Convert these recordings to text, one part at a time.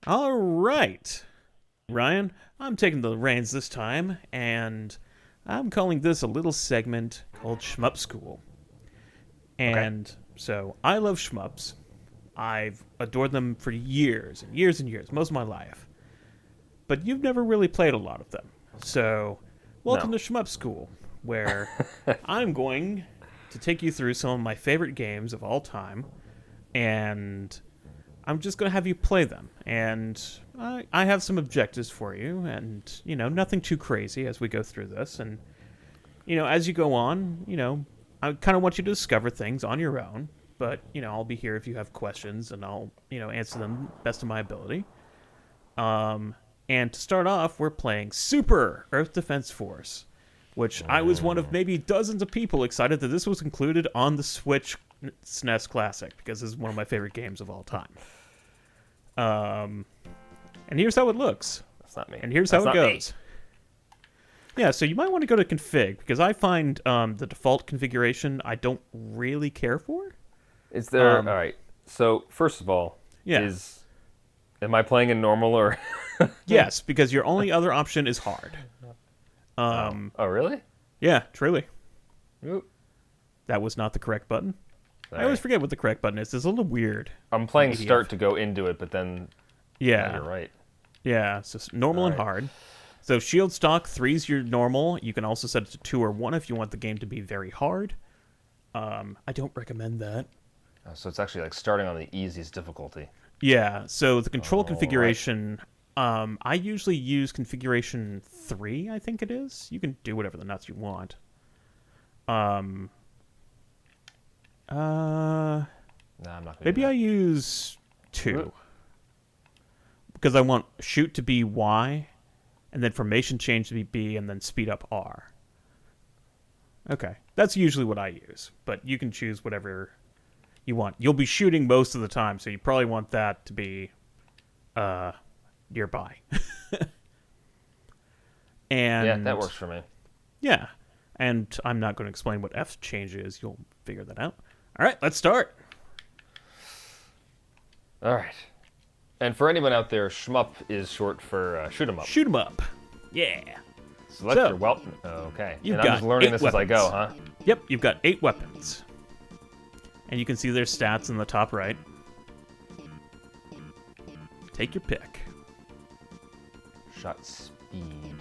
All right, Ryan, I'm taking the reins this time, and I'm calling this a little segment called Shmup School. Okay. And so I love shmups. I've adored them for years and years and years, most of my life. But you've never really played a lot of them. So, welcome No. to Shmup School, where I'm going to take you through some of my favorite games of all time, and I'm just going to have you play them. And I have some objectives for you, and, nothing too crazy as we go through this. And, as you go on, I kind of want you to discover things on your own. But, I'll be here if you have questions, and I'll, answer them best of my ability. And to start off, we're playing Super Earth Defense Force, which I was one of maybe dozens of people excited that this was included on the Switch SNES Classic, because this is one of my favorite games of all time. And here's how it looks. That's not me. And here's That's how it not me. goes. Yeah, so you might want to go to config, because I find the default configuration I don't really care for. Is there? Um, All right. So first of all, Yeah. am I playing in normal or? Yes, because your only other option is hard. Oh, really? Yeah, truly. Oop. That was not the correct button. I Sorry. always forget what the correct button is. It's a little weird. I'm playing EDF. start to go into it, but then Yeah. you're right. Yeah, so normal and Alright. hard. So shield stock, 3's your normal. You can also set it to 2 or 1 if you want the game to be very hard. I don't recommend that. Oh, so it's actually like starting on the easiest difficulty. Yeah, so the control Alright. configuration, I usually use configuration 3, I think it is. You can do whatever the nuts you want. No, I'm not. Maybe I use 2. Because I want shoot to be Y, and then formation change to be B, and then speed up R. Okay, that's usually what I use, but you can choose whatever you want. You'll be shooting most of the time, so you probably want that to be nearby. And Yeah, that works for me. Yeah, and I'm not going to explain what F change is. You'll figure that out. All right, let's start. All right. And for anyone out there, shmup is short for shoot 'em up. Shoot 'em up. Yeah. Select So, your weapon. Okay. you've And I'm got just learning 8 this as I go, huh? Yep, you've got 8 weapons. And you can see their stats in the top right. Take your pick. Shot speed.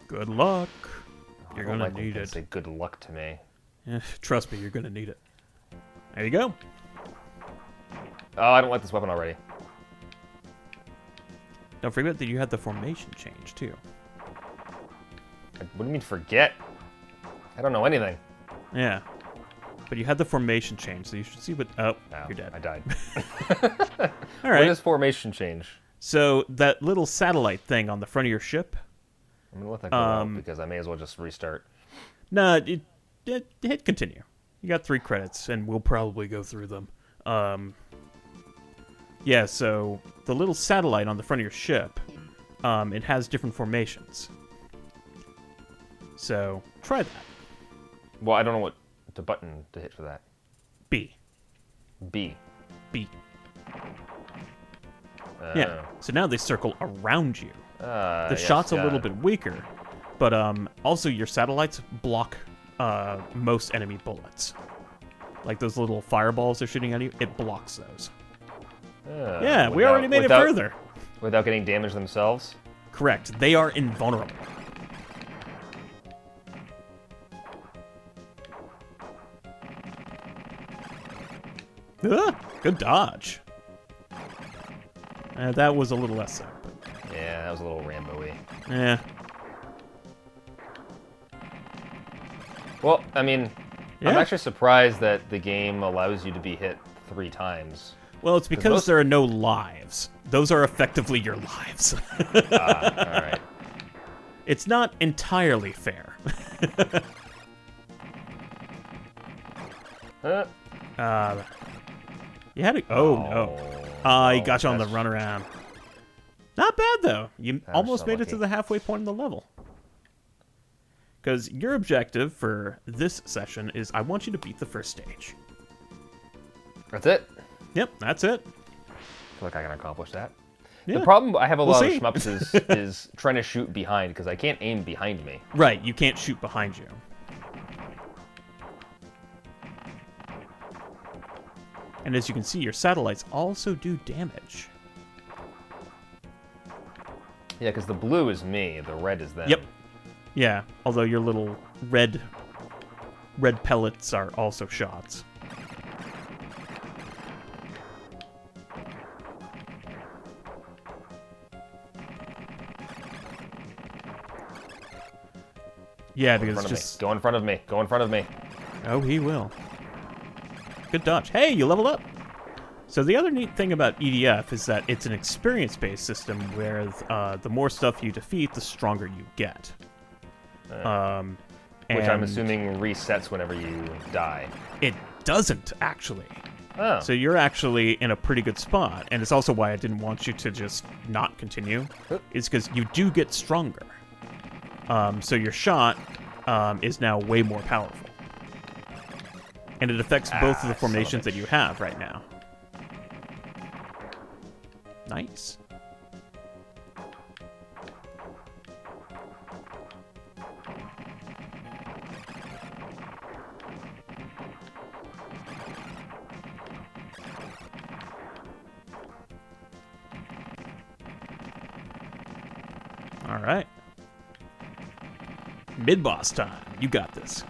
Good luck. You're I don't going like to when need people it. say good luck to me. Trust me, you're going to need it. There you go. Oh, I don't like this weapon already. Don't forget that you had the formation change, too. What do you mean forget? I don't know anything. Yeah. But you had the formation change, so you should see what... Oh, No, you're dead. I died. All right. What is formation change? So that little satellite thing on the front of your ship... I'm gonna let that go out because I may as well just restart. Nah, hit continue. You got 3 credits, and we'll probably go through them. Yeah, so the little satellite on the front of your ship, it has different formations. So try that. Well, I don't know what the button to hit for that. B. B. B. Yeah. So now they circle around you. The Yes, shot's a got little it. bit weaker, but also your satellites block most enemy bullets. Like those little fireballs they're shooting at you, it blocks those. Yeah, we already made it further. Without getting damaged themselves? Correct. They are invulnerable. Good dodge. That was a little less so. Yeah, that was a little Rambo-y. Yeah. Well, I mean, I'm Yeah. actually surprised that the game allows you to be hit 3 times. Well, it's because most- there are no lives. Those are effectively your lives. Alright. It's not entirely fair. You had to... Oh, no. He got you on the runaround. Not bad, though. You almost made it to lucky. the halfway point in the level. Because your objective for this session is I want you to beat the first stage. That's it? Yep, that's it. I feel like I can accomplish that. Yeah. The problem I have a lot of see. shmups is trying to shoot behind, because I can't aim behind me. Right, you can't shoot behind you. And as you can see, your satellites also do damage. Yeah, because the blue is me, the red is them. Yep. Yeah, although your little red pellets are also shots. Yeah, because just... Go in front of me. Go in front of me. Oh, he will. Good dodge. Hey, you leveled up! So the other neat thing about EDF is that it's an experience-based system where the more stuff you defeat, the stronger you get. Which I'm assuming resets whenever you die. It doesn't, actually. Oh. So you're actually in a pretty good spot, and it's also why I didn't want you to just not continue, is because you do get stronger. So your shot is now way more powerful. And it affects both of the formations that you have right now. Nice. All right. Mid-boss time. You got this.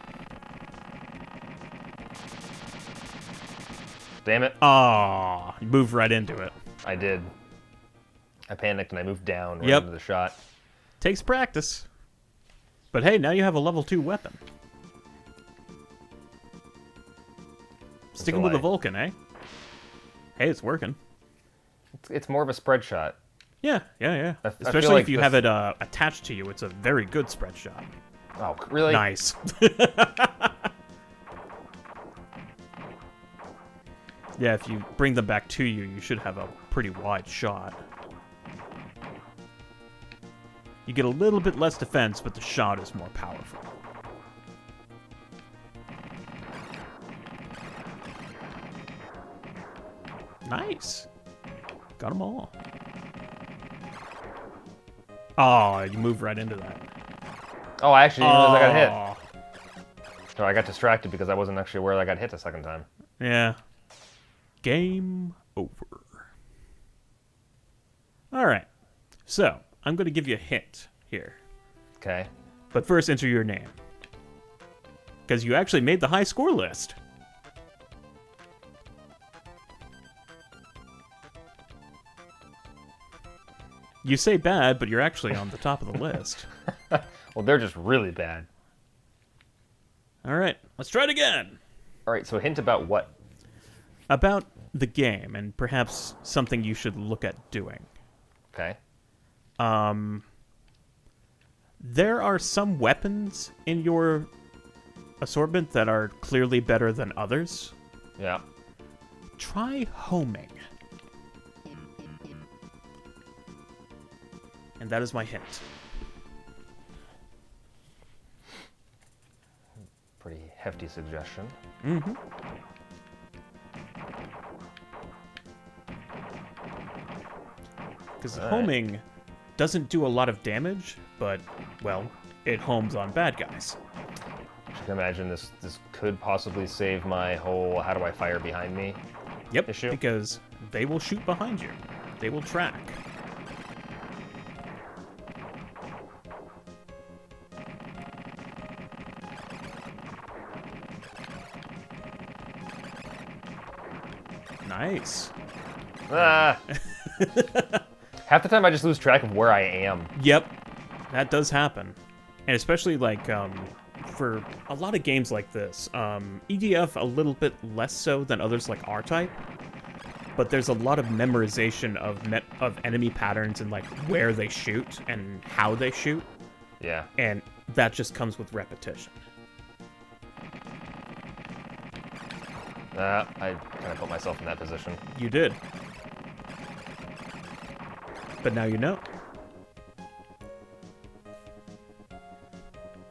Damn it. Aw, you moved right into it. I did. I panicked and I moved down right Yep. into the shot. Takes practice. But hey, now you have a level 2 weapon. Sticking with the Vulcan, eh? Hey, it's working. It's more of a spread shot. Yeah. I Especially feel like if you have it attached to you, it's a very good spread shot. Oh, really? Nice. Yeah, if you bring them back to you, you should have a pretty wide shot. You get a little bit less defense, but the shot is more powerful. Nice. Got them all. Oh, you moved right into that. Oh, I actually didn't realize I got hit. Oh. So I got distracted because I wasn't actually where I got hit the second time. Yeah. Game over. All right. So, I'm going to give you a hint here. Okay. But first, enter your name. Because you actually made the high score list. You say bad, but you're actually on the top of the list. Well, they're just really bad. All right, let's try it again. All right, so hint about what? About the game, and perhaps something you should look at doing. Okay. There are some weapons in your assortment that are clearly better than others. Yeah. Try homing. And that is my hint. Pretty hefty suggestion. Mm-hmm. Because homing doesn't do a lot of damage, but, well, it homes on bad guys. I can imagine this could possibly save my whole how do I fire behind me issue. Because they will shoot behind you. They will track. Nice. Ah! Half the time I just lose track of where I am. Yep, that does happen. And especially, like, for a lot of games like this, EDF a little bit less so than others like R-Type, but there's a lot of memorization of enemy patterns and, like, where they shoot and how they shoot. Yeah. And that just comes with repetition. I kind of put myself in that position. You did. But now you know.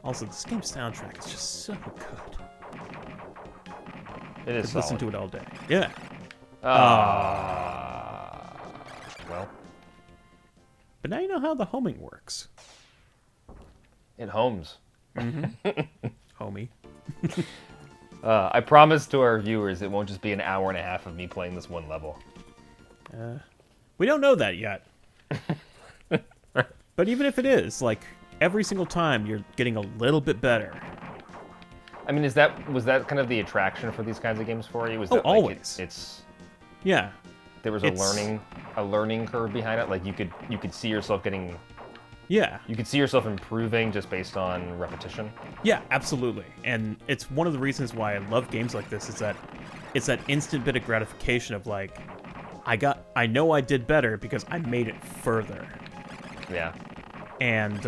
Also, this game's soundtrack is just so good. It is Could solid. listen to it all day. Yeah. Well. But now you know how the homing works. It homes. Homie. I promise to our viewers it won't just be an hour and a half of me playing this one level. We don't know that yet. But even if it is, like, every single time you're getting a little bit better. I mean, was that kind of the attraction for these kinds of games for you? Was that, like, always. It's Yeah. there was a learning curve behind it. Like you could see yourself getting. Yeah. You could see yourself improving just based on repetition. Yeah, absolutely. And it's one of the reasons why I love games like this is that it's that instant bit of gratification of like, I know I did better because I made it further. Yeah. And,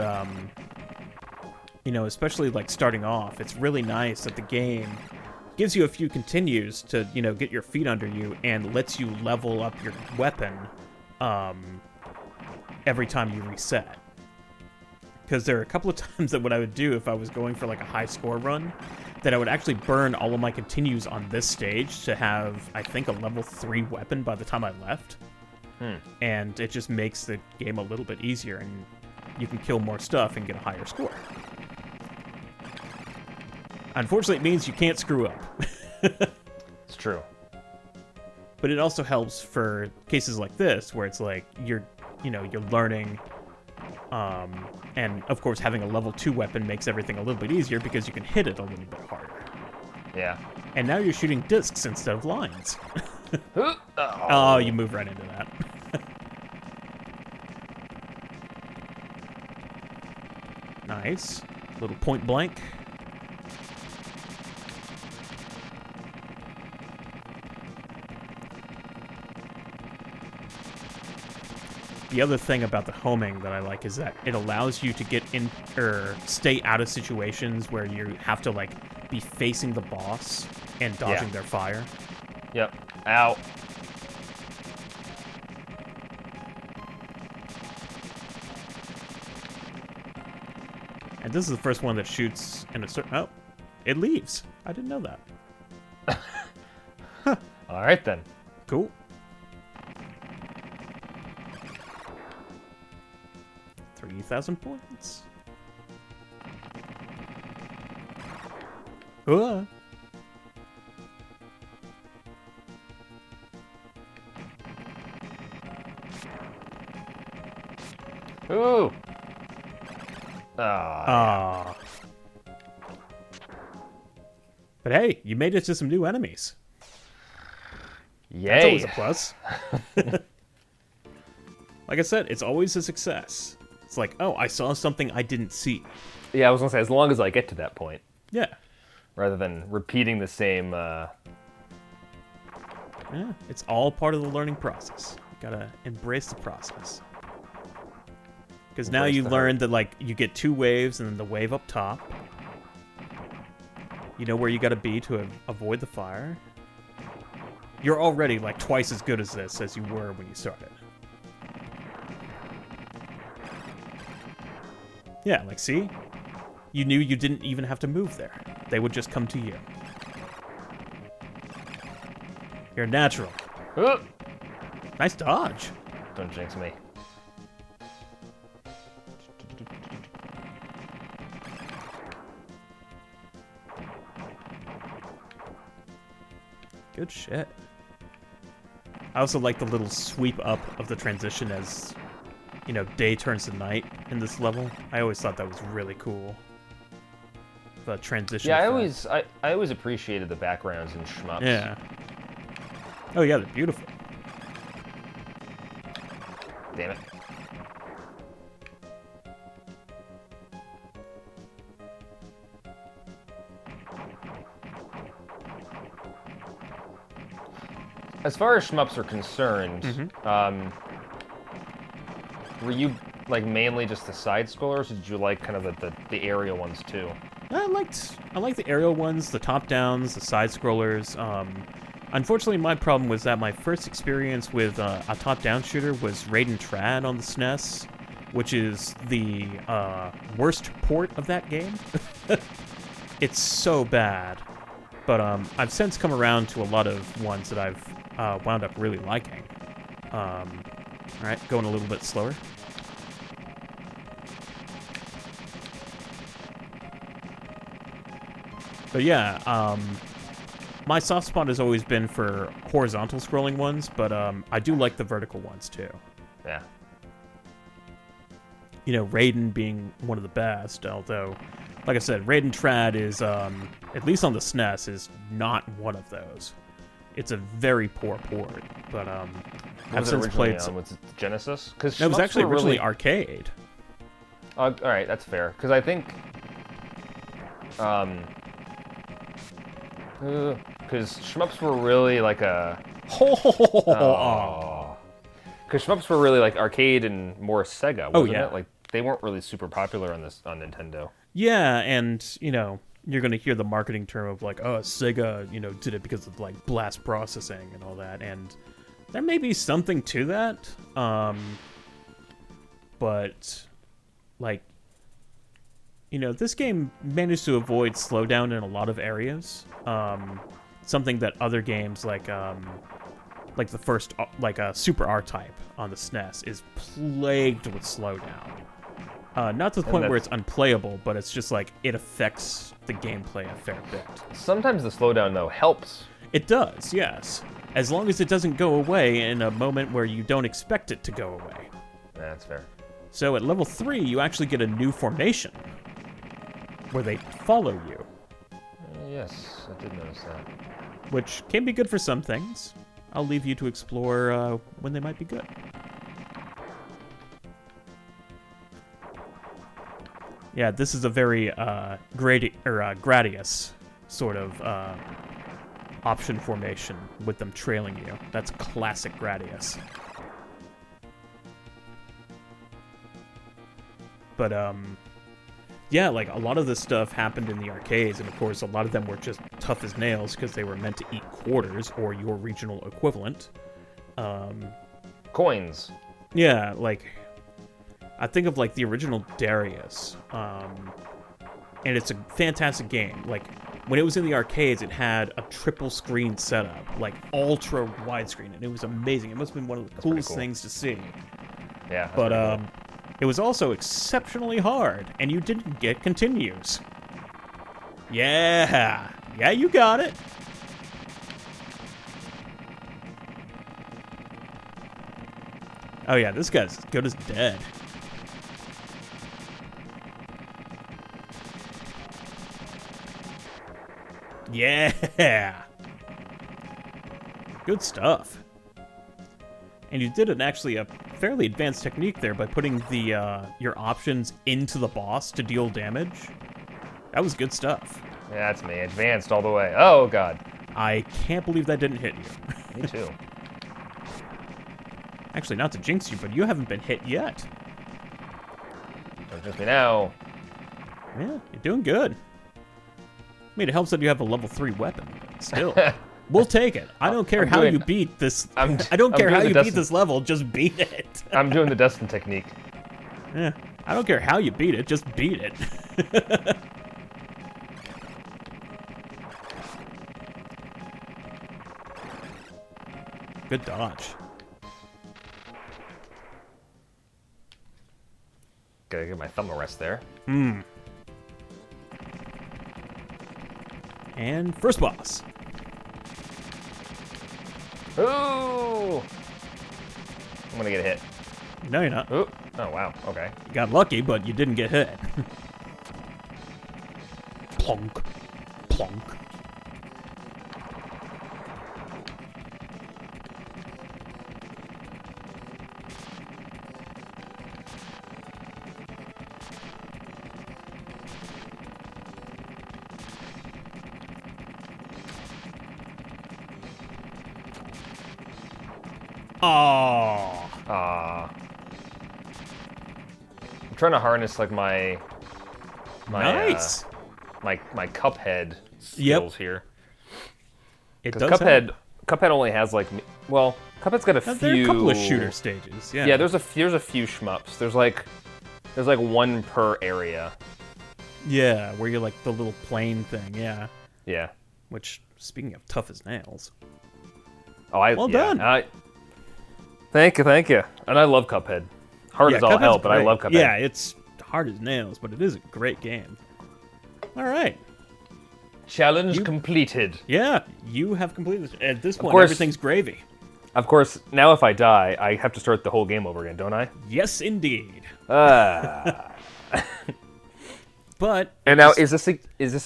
especially like starting off, it's really nice that the game gives you a few continues to, get your feet under you and lets you level up your weapon every time you reset. Because there are a couple of times that what I would do if I was going for like a high score run, that I would actually burn all of my continues on this stage to have, I think, a level 3 weapon by the time I left. And it just makes the game a little bit easier, and you can kill more stuff and get a higher score. Unfortunately, it means you can't screw up. It's true. But it also helps for cases like this, where it's like you're learning, and of course having a level 2 weapon makes everything a little bit easier because you can hit it a little bit harder. Yeah. And now you're shooting discs instead of lines. Oh, You move right into that. Nice. Little point blank. The other thing about the homing that I like is that it allows you to get in or stay out of situations where you have to like be facing the boss and dodging their fire. Yep. Ow. And this is the first one that shoots in a certain... Oh, it leaves. I didn't know that. All right then. Cool. 3,000 points. Ooh. Ooh. But hey, you made it to some new enemies. Yay. That's always a plus. Like I said, it's always a success. It's like, oh, I saw something I didn't see. Yeah, I was gonna say, as long as I get to that point. Yeah. Rather than repeating the same. Yeah, it's all part of the learning process. You gotta embrace the process. Because now you learn that, like, you get 2 waves and then the wave up top. You know where you gotta be to avoid the fire. You're already, like, twice as good as this as you were when you started. Yeah, like, see? You knew you didn't even have to move there. They would just come to you. You're natural. Nice dodge. Don't jinx me. Good shit. I also like the little sweep up of the transition as, day turns to night in this level. I always thought that was really cool. The transition. Yeah, I always appreciated the backgrounds in shmups. Yeah. Oh yeah, they're beautiful. Damn it. As far as shmups are concerned, were you like mainly just the side scrollers, or did you like kind of the aerial ones too? I like the aerial ones, the top downs, the side scrollers. Unfortunately, my problem was that my first experience with a top down shooter was Raiden Trad on the SNES, which is the worst port of that game. It's so bad. But I've since come around to a lot of ones that I've wound up really liking. All right, going a little bit slower. But yeah, my soft spot has always been for horizontal scrolling ones, but I do like the vertical ones too. Yeah. You know, Raiden being one of the best, although, like I said, Raiden Trad is, at least on the SNES, is not one of those. It's a very poor port, but I've since played. Was it Genesis? Because it was actually originally arcade. All right, that's fair. Because I think, because shmups were really like a. Because shmups were really like arcade and more Sega, wasn't it? Like they weren't really super popular on Nintendo. Yeah, and you know, you're gonna hear the marketing term of like, oh, Sega, you know, did it because of like blast processing and all that, and there may be something to that. But like, you know, this game managed to avoid slowdown in a lot of areas. Something that other games like the first Super R-Type on the SNES is plagued with slowdown. Not to the point where it's unplayable, but it's just like it affects the gameplay a fair bit. Sometimes the slowdown though helps. It does, yes, as long as it doesn't go away in a moment where you don't expect it to go away. That's fair. So at level 3, you actually get a new formation where they follow you. Yes, I did notice that. Which can be good for some things. I'll leave you to explore when they might be good. Yeah, this is a very Gradius sort of option formation with them trailing you. That's classic Gradius. But yeah, like a lot of this stuff happened in the arcades, and of course a lot of them were just tough as nails because they were meant to eat quarters or your regional equivalent. Coins. Yeah, like I think of like the original Darius, and it's a fantastic game. Like when it was in the arcades, it had a triple screen setup, like ultra widescreen, and it was amazing. It must have been one of the coolest things to see. Yeah, but it was also exceptionally hard, and you didn't get continues. Yeah, you got it. Oh yeah, this guy's as good as dead. Yeah! Good stuff. And you did actually a fairly advanced technique there by putting the your options into the boss to deal damage. That was good stuff. Yeah, that's me. Advanced all the way. Oh, God. I can't believe that didn't hit you. Me too. Actually, not to jinx you, but you haven't been hit yet. Don't jinx me now. Yeah, you're doing good. I mean, it helps that you have a level 3 weapon, but still. We'll take it. I don't care how you beat this. I don't care how you beat this level, just beat it. I'm doing the Dustin technique. Yeah, I don't care how you beat it, just beat it. Good dodge. Gotta get my thumb a rest there. And first boss. Ooh! I'm gonna get hit. No, you're not. Ooh. Oh, wow. Okay. You got lucky, but you didn't get hit. Plonk. Plonk. Oh. I'm trying to harness like my nice. My Cuphead skills here. It does. Cuphead only has like, well, Cuphead's got a few. There are a couple of shooter stages. Yeah. Yeah, there's a few shmups. There's like one per area. Yeah, where you're like the little plane thing. Yeah. Yeah. Which, speaking of tough as nails. Well done. Thank you. And I love Cuphead. Hard as all hell, but I love Cuphead. Yeah, it's hard as nails, but it is a great game. All right. Challenge completed. Yeah, you have completed. At this point, course, everything's gravy. Of course, now if I die, I have to start the whole game over again, don't I? Yes, indeed. But and now is this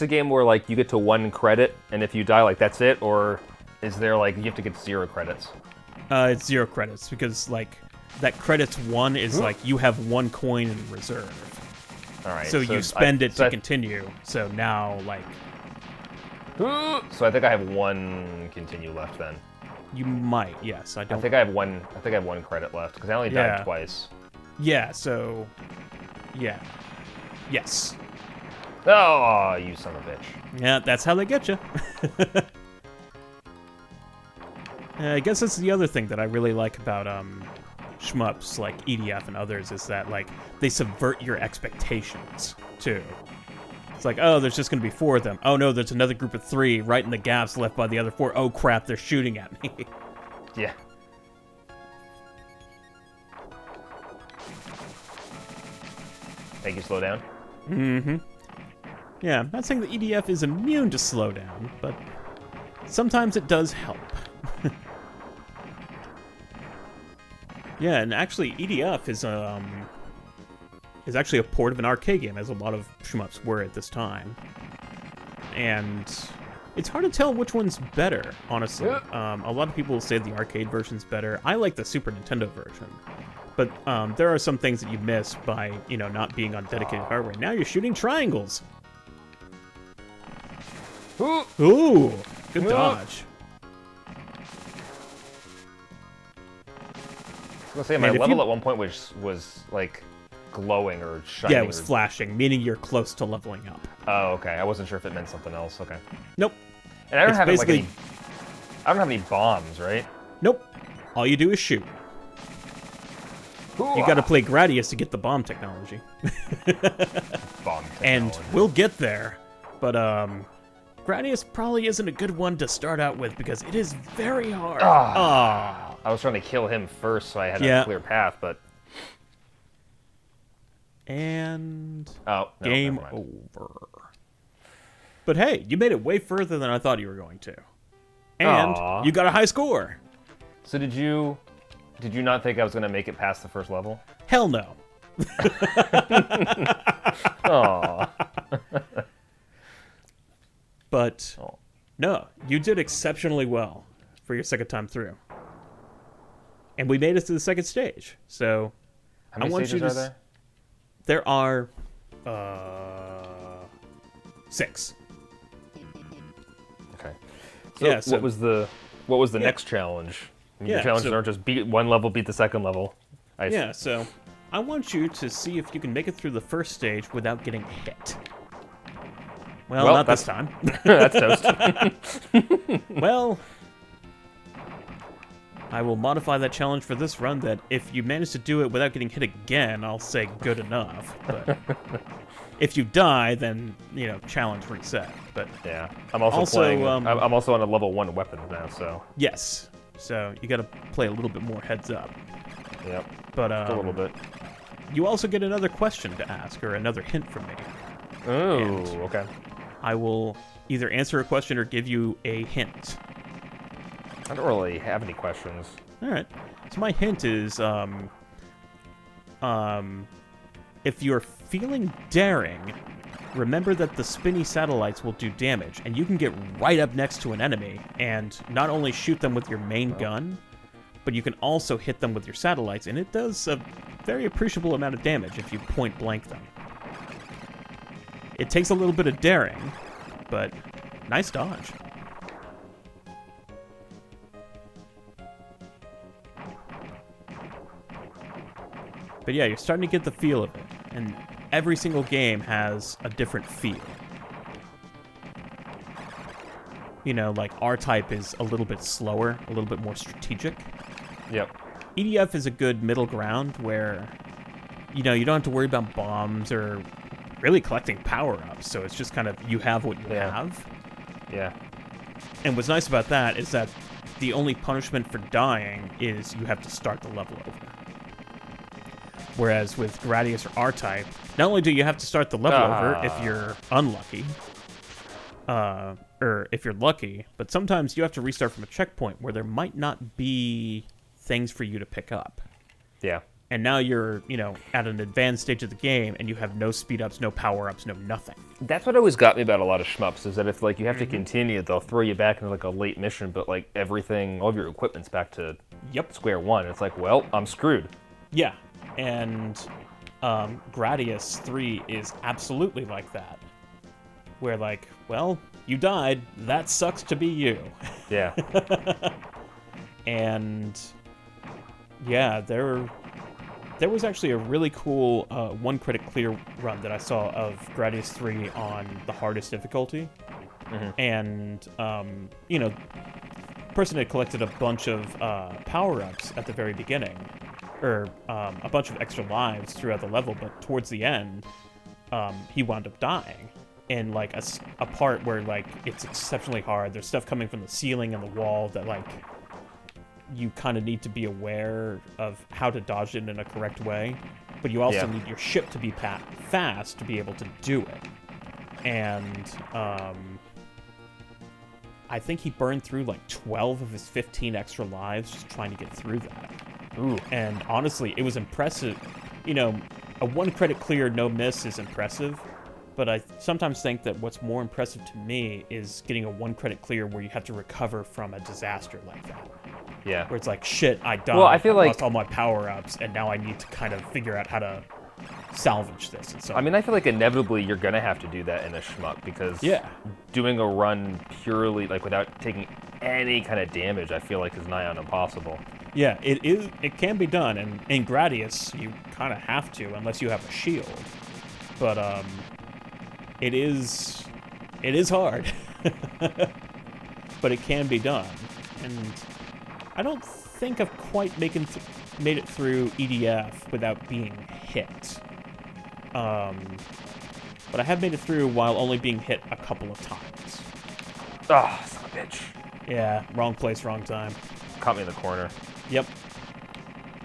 a game where like you get to 1 credit, and if you die, like that's it, or is there like you have to get 0 credits? It's 0 credits because like that credits 1 is like you have 1 coin in reserve. All right. So you spend it to continue. So now like. So I think I have 1 continue left then. You might, yes. I think I have 1 credit left because I only died twice. Yeah. So. Yeah. Yes. Oh, you son of a bitch. Yeah, that's how they get you. I guess that's the other thing that I really like about shmups like EDF and others is that like they subvert your expectations too. It's like, oh, there's just going to be 4 of them. Oh no, there's another group of 3 right in the gaps left by the other 4. Oh crap, they're shooting at me. Yeah. Make you slow down? Mm-hmm. Yeah, I'm not saying that EDF is immune to slowdown, but sometimes it does help. Yeah, and actually EDF is actually a port of an arcade game, as a lot of shmups were at this time. And it's hard to tell which one's better, honestly. A lot of people say the arcade version's better. I like the Super Nintendo version. But there are some things that you miss by, not being on dedicated hardware. Now you're shooting triangles. Ooh, good dodge. I was gonna say my level at one point was like glowing or shining. Yeah, it was flashing, meaning you're close to leveling up. Oh, okay. I wasn't sure if it meant something else. Okay. Nope. And I don't have I don't have any bombs, right? Nope. All you do is shoot. You got to play Gradius to get the bomb technology. Bomb technology. And we'll get there, but Gradius probably isn't a good one to start out with because it is very hard. I was trying to kill him first, so I had a clear path, but. And no, game over. But hey, you made it way further than I thought you were going to, and you got a high score. So did you not think I was going to make it past the first level? Hell no. Aww. But no, you did exceptionally well for your second time through. And we made it to the second stage. So how many stages are there? There are 6. Okay. So, yeah, so what was the next challenge? Your challenges aren't just beat one level, beat the second level. So I want you to see if you can make it through the first stage without getting hit. Well, not this time. That's toast. Well, I will modify that challenge for this run that if you manage to do it without getting hit again, I'll say good enough. But if you die, then, challenge reset. But yeah, I'm also playing. I'm also on a level 1 weapon now, so. Yes. So you got to play a little bit more heads up. Yep. But a little bit. You also get another question to ask or another hint from me. Oh, okay. I will either answer a question or give you a hint. I don't really have any questions. All right. So my hint is, if you're feeling daring, remember that the spinny satellites will do damage, and you can get right up next to an enemy and not only shoot them with your main gun, but you can also hit them with your satellites, and it does a very appreciable amount of damage if you point blank them. It takes a little bit of daring, but nice dodge. But yeah, you're starting to get the feel of it, and every single game has a different feel. Like R-Type is a little bit slower, a little bit more strategic, Yep. EDF is a good middle ground where, you don't have to worry about bombs or really collecting power-ups, so it's just kind of you have what you have. Yeah. And what's nice about that is that the only punishment for dying is you have to start the level over. Whereas with Gradius or R-Type, not only do you have to start the level over if you're unlucky, or if you're lucky, but sometimes you have to restart from a checkpoint where there might not be things for you to pick up. Yeah. And now you're, at an advanced stage of the game, and you have no speed-ups, no power-ups, no nothing. That's what always got me about a lot of shmups, is that if, you have to continue, they'll throw you back into, a late mission, but, everything, all of your equipment's back to square one. It's like, well, I'm screwed. Yeah, and Gradius 3 is absolutely like that. Where, well, you died, that sucks to be you. Yeah. And, yeah, there was actually a really cool one credit clear run that I saw of Gradius 3 on the hardest difficulty. And, person had collected a bunch of power-ups at the very beginning, or a bunch of extra lives throughout the level, but towards the end, he wound up dying in, a part where, it's exceptionally hard. There's stuff coming from the ceiling and the wall that, you kind of need to be aware of how to dodge it in a correct way, but you also need your ship to be fast to be able to do it. And I think he burned through 12 of his 15 extra lives just trying to get through that. Ooh. And honestly, it was impressive. A one credit clear, no miss is impressive, but I sometimes think that what's more impressive to me is getting a one credit clear where you have to recover from a disaster like that. Yeah. Where it's like, shit, I died. Well, I feel lost all my power-ups, and now I need to kind of figure out how to salvage this. And so, I feel like inevitably you're going to have to do that in a shmup, because doing a run purely, without taking any kind of damage, I feel like is nigh on impossible. Yeah, it can be done, and in Gradius, you kind of have to, unless you have a shield. But, it is hard. But it can be done. And I don't think I've quite made it through EDF without being hit. But I have made it through while only being hit a couple of times. Ah, oh, son of a bitch. Yeah, wrong place, wrong time. Caught me in the corner. Yep.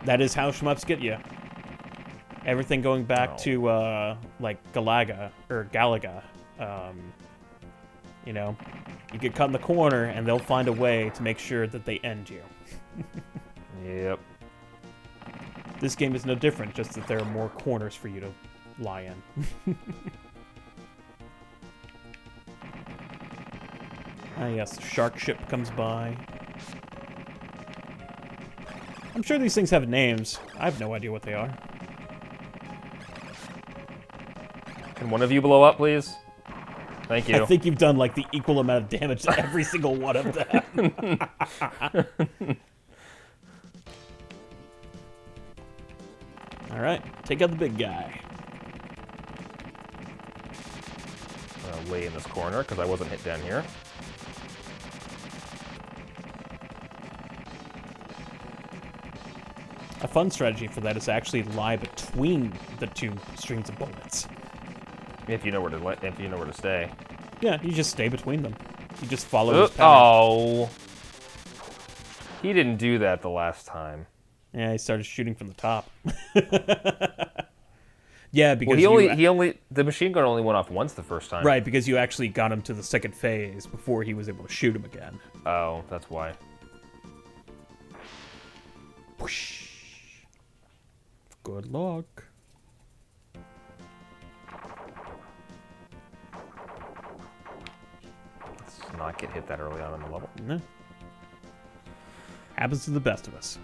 That is how shmups get you. Everything going back to, Galaga. You get caught in the corner, and they'll find a way to make sure that they end you. Yep. This game is no different, just that there are more corners for you to lie in. Ah, yes, the shark ship comes by. I'm sure these things have names. I have no idea what they are. Can one of you blow up, please? Thank you. I think you've done, the equal amount of damage to every single one of them. Alright, take out the big guy. I'm gonna lay in this corner, because I wasn't hit down here. A fun strategy for that is to actually lie between the two streams of bullets. If you know where to stay. Yeah, you just stay between them. You just follow his pattern. Oh. He didn't do that the last time. Yeah, he started shooting from the top. Yeah, because the machine gun only went off once the first time. Right, because you actually got him to the second phase before he was able to shoot him again. Oh, that's why. Whoosh. Good luck. Let's not get hit that early on in the level. No. Happens to the best of us.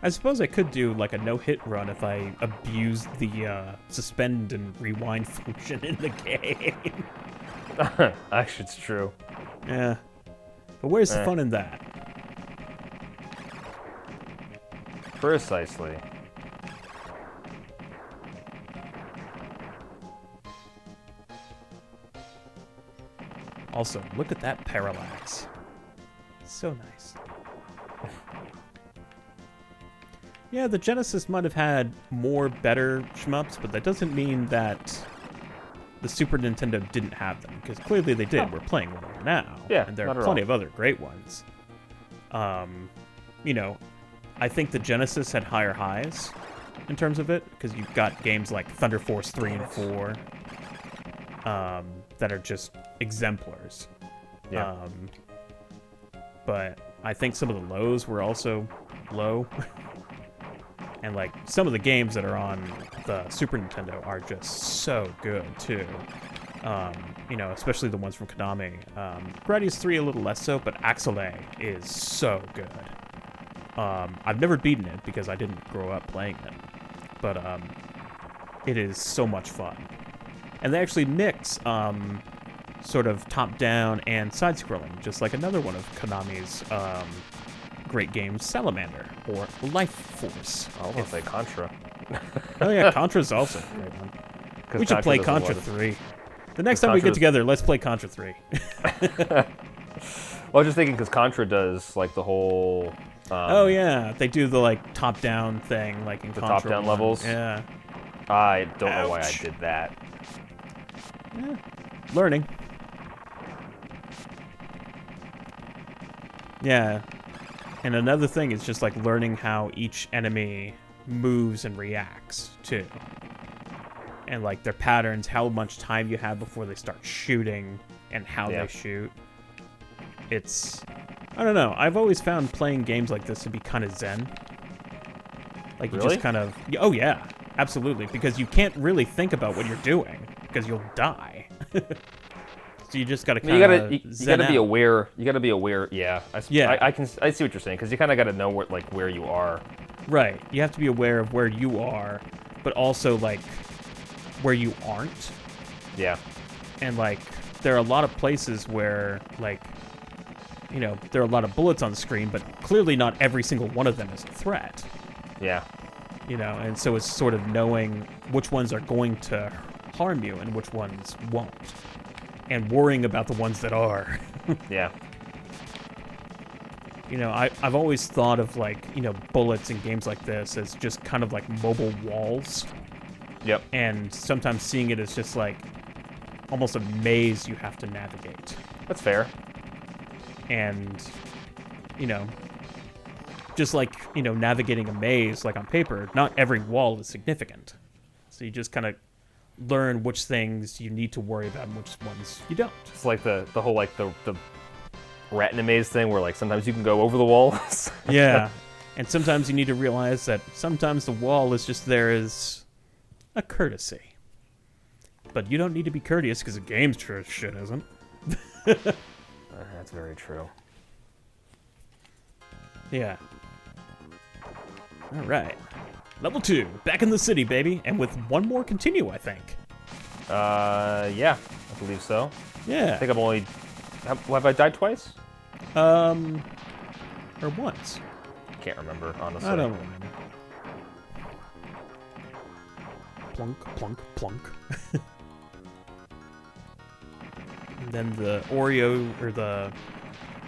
I suppose I could do a no-hit run if I abused the suspend and rewind function in the game. Actually, it's true. Yeah. But where's the fun in that? Precisely. Also, look at that parallax. So nice. Yeah, the Genesis might have had more better shmups, but that doesn't mean that the Super Nintendo didn't have them, because clearly they did. Oh. We're playing one of them now. Yeah, and there not are at plenty all. of other great ones. You know, I think the Genesis had higher highs in terms of it, because you've got games like Thunder Force 3 and 4 that are just exemplars. Yeah. But I think some of the lows were also low. And like some of the games that are on the Super Nintendo are just so good too. You know, especially the ones from Konami. Gradius 3 a little less so, but Axelay is so good. I've never beaten it because I didn't grow up playing it, but it is so much fun. And they actually mix sort of top-down and side-scrolling, just like another one of Konami's great games, Salamander, or Life Force. I was going to say Contra. Oh yeah, Contra's also a great one. We should play Contra 3. The next time we get together, let's play Contra 3. Well, I was just thinking because Contra does like the whole. Oh yeah, they do the like top-down thing, like in the Contra top-down 1. levels. Yeah. I don't know why I did that. Yeah. Learning. Yeah. And another thing is just like learning how each enemy moves and reacts too. And like their patterns, how much time you have before they start shooting and how they shoot. It's, I don't know. I've always found playing games like this to be kind of zen. Like you just kind of, oh yeah, absolutely. Because you can't really think about what you're doing because you'll die. So you just gotta kind of you gotta be aware. You gotta be aware. Yeah, I see what you're saying because you kind of gotta know where you are. Right. You have to be aware of where you are, but also like where you aren't. Yeah. And like there are a lot of places where like, you know, there are a lot of bullets on the screen, but clearly not every single one of them is a threat. Yeah. You know, and so it's sort of knowing which ones are going to harm you and which ones won't. And worrying about the ones that are. Yeah. You know, I've always thought of like, you know, bullets in games like this as just kind of like mobile walls. Yep. And sometimes seeing it as just like almost a maze you have to navigate. That's fair. And, you know, just like, you know, navigating a maze like on paper, not every wall is significant. So you just kind of learn which things you need to worry about and which ones you don't. It's like the whole like the rat in a maze thing where like sometimes you can go over the walls. Yeah. And sometimes you need to realize that sometimes the wall is just there as a courtesy. But you don't need to be courteous because the game's shit isn't. That's very true. Yeah. All right. Level 2, back in the city, baby, and with one more continue, I think. Yeah, I believe so. Yeah. I think I've only... Have I died twice? Or once. Can't remember, honestly. I don't remember. Plunk, plunk, plunk. And then the Oreo, or the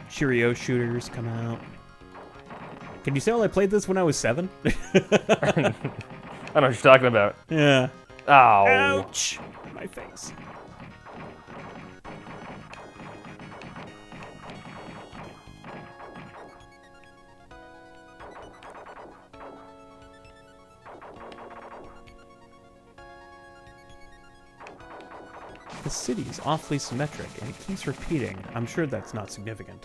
Cheerio shooters come out. Can you tell I played this when I was 7? I don't know what you're talking about. Yeah. Ow. Ouch! My face. The city is awfully symmetric, and it keeps repeating. I'm sure that's not significant.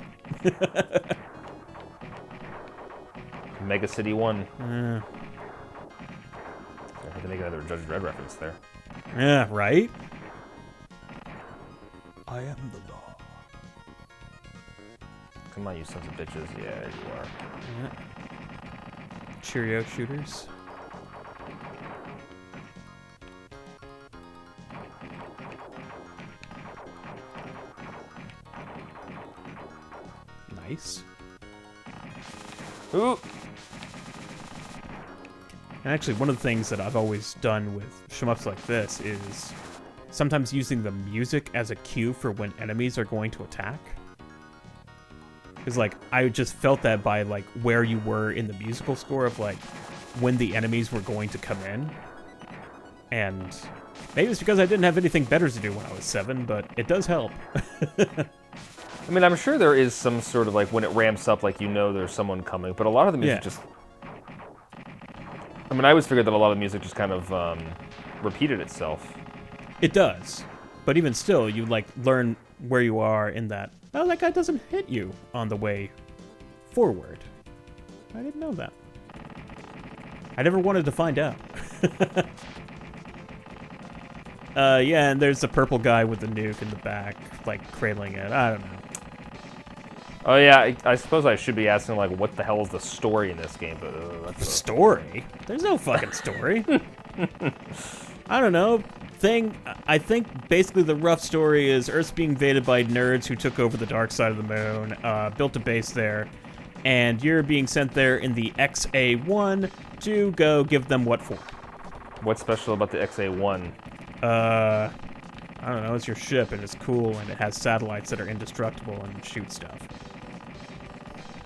Mega City 1. Yeah. I think they make another Judge Dredd reference there. Yeah, right? I am the law. Come on, you sons of bitches. Yeah, you are. Yeah. Cheerio shooters. Nice. Ooh. And actually, one of the things that I've always done with shmups like this is sometimes using the music as a cue for when enemies are going to attack. Because, like, I just felt that by, like, where you were in the musical score of, like, when the enemies were going to come in. And maybe it's because I didn't have anything better to do when I was 7, but it does help. I mean, I'm sure there is some sort of, like, when it ramps up, like, you know there's someone coming, but a lot of the music just... I mean, I always figured that a lot of the music just kind of repeated itself. It does. But even still, you, like, learn where you are in that, oh, that guy doesn't hit you on the way forward. I didn't know that. I never wanted to find out. Yeah, and there's the purple guy with the nuke in the back, like, cradling it. I don't know. Oh, yeah, I suppose I should be asking, like, what the hell is the story in this game? But that's Story? There's no fucking story. I don't know. I think basically the rough story is Earth's being invaded by nerds who took over the dark side of the moon, built a base there, and you're being sent there in the XA-1 to go give them what for? What's special about the XA-1? I don't know, it's your ship, and it's cool, and it has satellites that are indestructible and shoot stuff.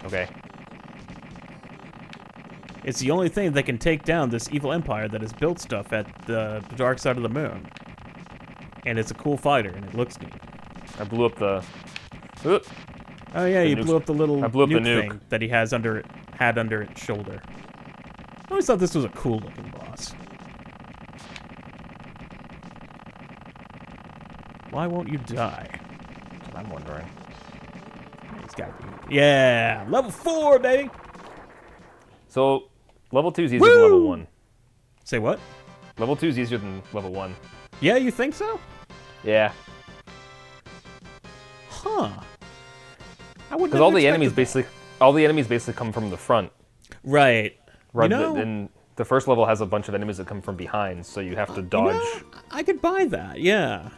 Okay. It's the only thing that can take down this evil empire that has built stuff at the dark side of the moon. And it's a cool fighter, and it looks neat. I blew up the... Oh yeah, you blew up the little nuke nuke thing that he had under its shoulder. I always thought this was a cool looking boss. Why won't you die? That's what I'm wondering. He's got to be. Yeah, level 4, baby. So, level 2 is easier than level 1. Say what? Level 2 is easier than level 1. Yeah, you think so? Yeah. Huh. I wouldn't. Because all the enemies basically come from the front. Right. Right. And the first level has a bunch of enemies that come from behind, so you have to dodge. I could buy that. Yeah.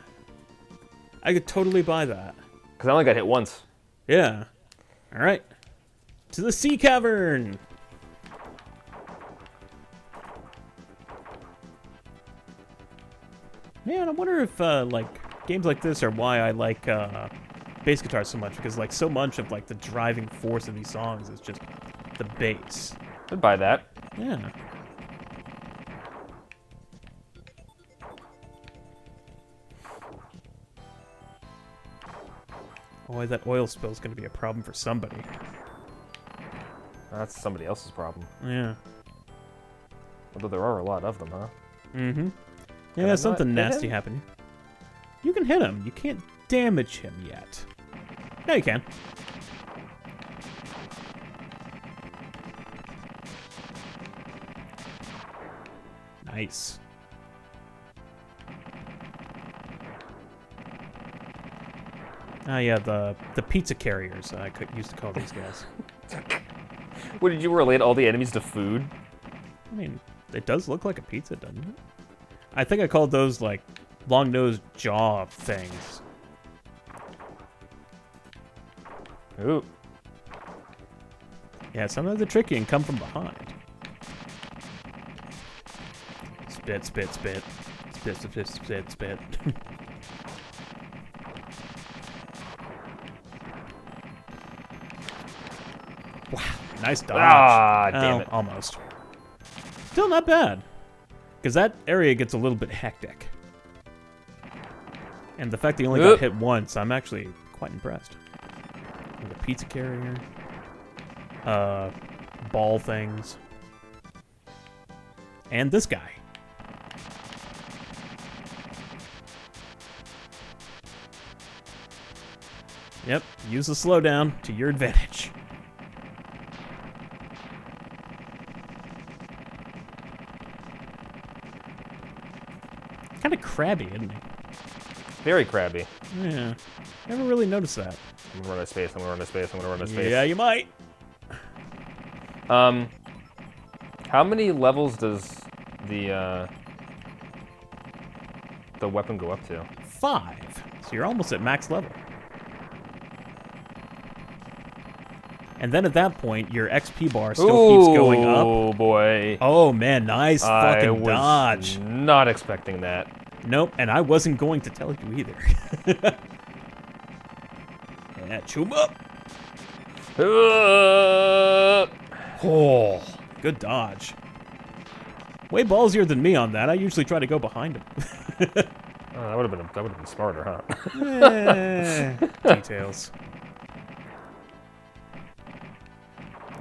I could totally buy that. Because I only got hit once. Yeah. All right. To the sea cavern. Man, I wonder if like games like this are why I like bass guitar so much, because like so much of like the driving force of these songs is just the bass. I'd buy that. Yeah. Boy, that oil spill is going to be a problem for somebody. That's somebody else's problem. Yeah. Although there are a lot of them, huh? Mm-hmm. Yeah, something nasty happened. You can hit him. You can't damage him yet. No, you can. Nice. Oh yeah, the pizza carriers, I used to call these guys. What, did you relate all the enemies to food? I mean, it does look like a pizza, doesn't it? I think I called those, like, long-nosed jaw things. Ooh. Yeah, sometimes they're tricky and come from behind. Spit, spit, spit. Spit, spit, spit, spit. Wow, nice dodge. Ah, damn it. Almost. Still not bad. Because that area gets a little bit hectic. And the fact that you only got hit once, I'm actually quite impressed. With the pizza carrier. Ball things. And this guy. Yep, use the slowdown to your advantage. Kind of crabby, isn't he? Very crabby. Yeah. Never really noticed that. I'm gonna run out of space, I'm gonna run out of space, I'm gonna run out of space. Yeah, you might. How many levels does the weapon go up to? 5. So you're almost at max level. And then at that point, your XP bar still keeps going up. Oh boy. Oh man, nice fucking dodge. Not expecting that. Nope, and I wasn't going to tell you either. Yeah, Shmup. Oh, good dodge. Way ballsier than me on that. I usually try to go behind him. That would have been smarter, huh? Details.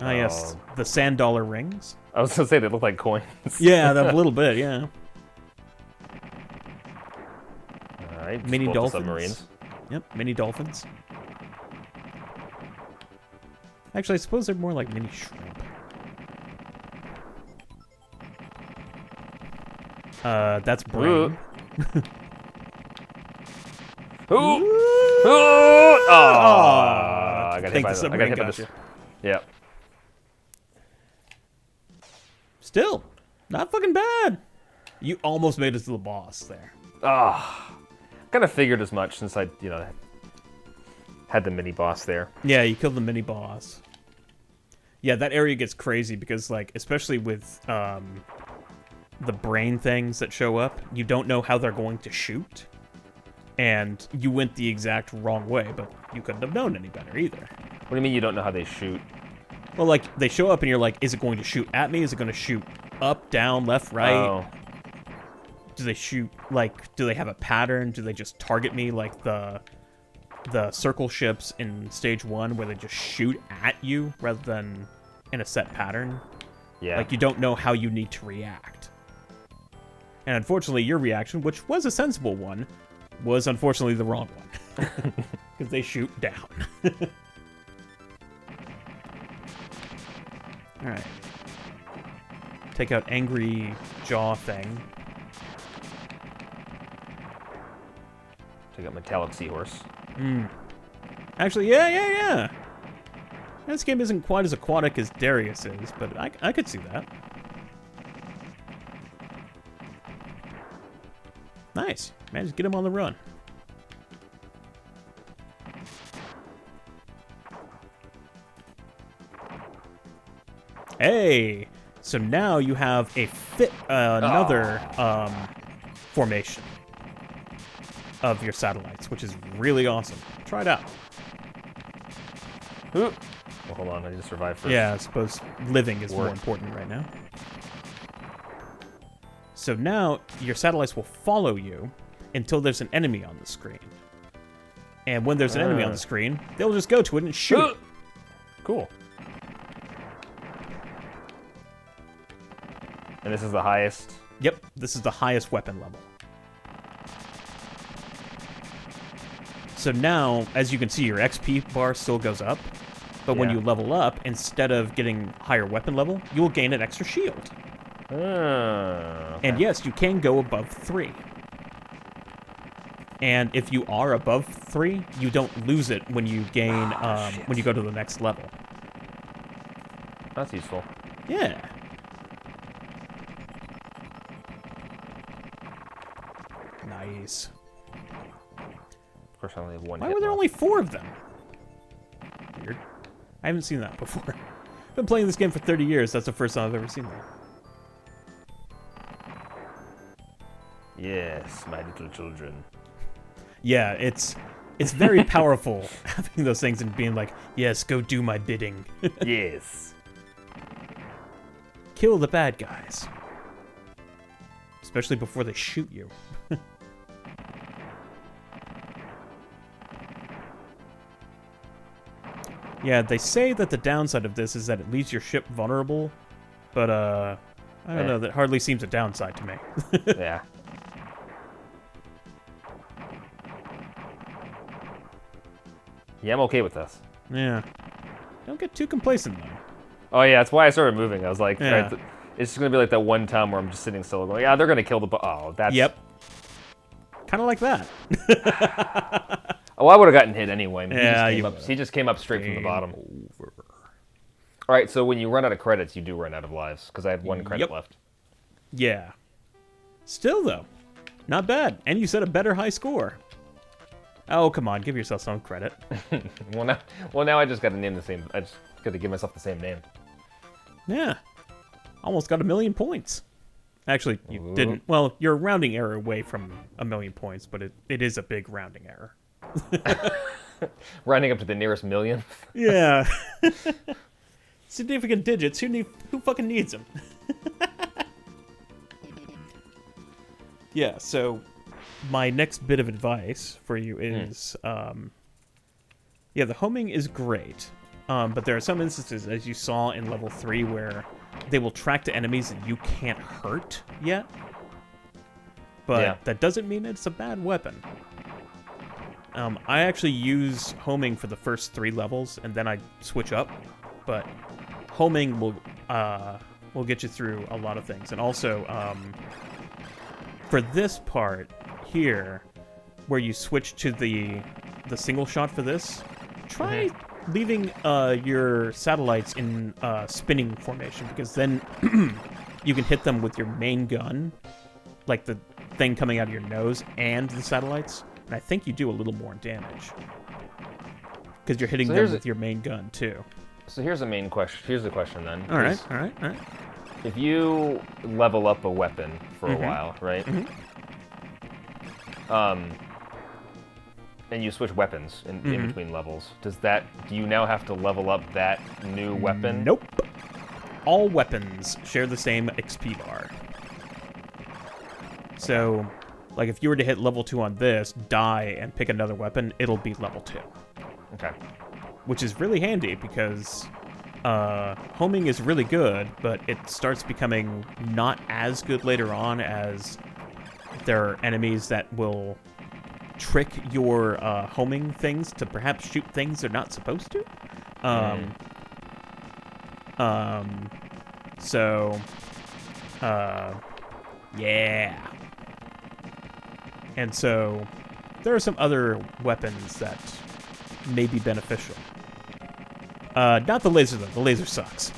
Ah, yes, the sand dollar rings. I was gonna say they look like coins. Yeah, a little bit, yeah. All right, Mini dolphins. Submarines. Yep, mini dolphins. Actually, I suppose they're more like mini shrimp. That's brain. Ooh. I got hit by the. Yep. Still, not fucking bad. You almost made it to the boss there. Kind of figured as much since I, had the mini boss there. Yeah, you killed the mini boss. Yeah, that area gets crazy because, like, especially with the brain things that show up, you don't know how they're going to shoot. And you went the exact wrong way, but you couldn't have known any better either. What do you mean you don't know how they shoot? Well, like, they show up and you're like, is it going to shoot at me? Is it going to shoot up, down, left, right? Oh. Do they shoot, like, do they have a pattern? Do they just target me like the circle ships in stage 1 where they just shoot at you rather than in a set pattern? Yeah. Like, you don't know how you need to react. And unfortunately, your reaction, which was a sensible one, was unfortunately the wrong one. Because they shoot down. Alright. Take out angry jaw thing. Take out metallic seahorse. Actually, yeah. This game isn't quite as aquatic as Darius is, but I could see that. Nice. Managed to get him on the run. Hey! So now you have another formation of your satellites, which is really awesome. Try it out. Well, hold on. I need to survive first. Yeah, I suppose living is more important right now. So now your satellites will follow you until there's an enemy on the screen. And when there's an enemy on the screen, they'll just go to it and shoot it. Cool. And this is the highest? Yep, this is the highest weapon level. So now, as you can see, your XP bar still goes up. But when you level up, instead of getting higher weapon level, you will gain an extra shield. Okay. And yes, you can go above 3. And if you are above 3, you don't lose it when you gain when you go to the next level. That's useful. Yeah. Nice. Of course, I only have one. Why were there only 4 of them? Weird. I haven't seen that before. I've been playing this game for 30 years. That's the first time I've ever seen that. Yes, my little children. Yeah, it's very powerful having those things and being like, yes, go do my bidding. Yes. Kill the bad guys. Especially before they shoot you. Yeah, they say that the downside of this is that it leaves your ship vulnerable, but I don't know, that hardly seems a downside to me. Yeah. Yeah, I'm okay with this. Yeah. Don't get too complacent, though. Oh, yeah, that's why I started moving. I was like, Yeah. right, it's just going to be like that one time where I'm just sitting still going, yeah, they're going to kill the... Oh, that's... Yep. Kind of like that. Oh, I would have gotten hit anyway. I mean, Yeah, he just came up straight from the bottom. Over. All right, so when you run out of credits, you do run out of lives, because I had 1 credit left. Yeah. Still, though, not bad. And you set a better high score. Oh, come on, give yourself some credit. Well, now I just got to name the same... I just got to give myself the same name. Yeah. Almost got 1,000,000 points. Actually, you didn't. Well, you're a rounding error away from 1,000,000 points, but it is a big rounding error. Rounding up to the nearest millionth. Yeah. Significant digits. Who fucking needs them? Yeah, so my next bit of advice for you is, yeah, the homing is great, but there are some instances, as you saw in level 3, where they will track to enemies that you can't hurt yet, but that doesn't mean it's a bad weapon. I actually use homing for the first 3 levels, and then I switch up, but homing will get you through a lot of things, and also, for this part here, where you switch to the single shot for this, try leaving your satellites in spinning formation, because then you can hit them with your main gun, like the thing coming out of your nose, and the satellites, and I think you do a little more damage, because you're hitting them with your main gun too. So here's the main question. Here's the question then. All right. If you level up a weapon for a while, right? And you switch weapons in between levels, do you now have to level up that new weapon? Nope. All weapons share the same XP bar. So, like if you were to hit level 2 on this, die, and pick another weapon, it'll be level 2. Okay. Which is really handy because homing is really good, but it starts becoming not as good later on, as there are enemies that will trick your homing things to perhaps shoot things they're not supposed to. Yeah. And so there are some other weapons that may be beneficial. Not the laser, though. The laser sucks.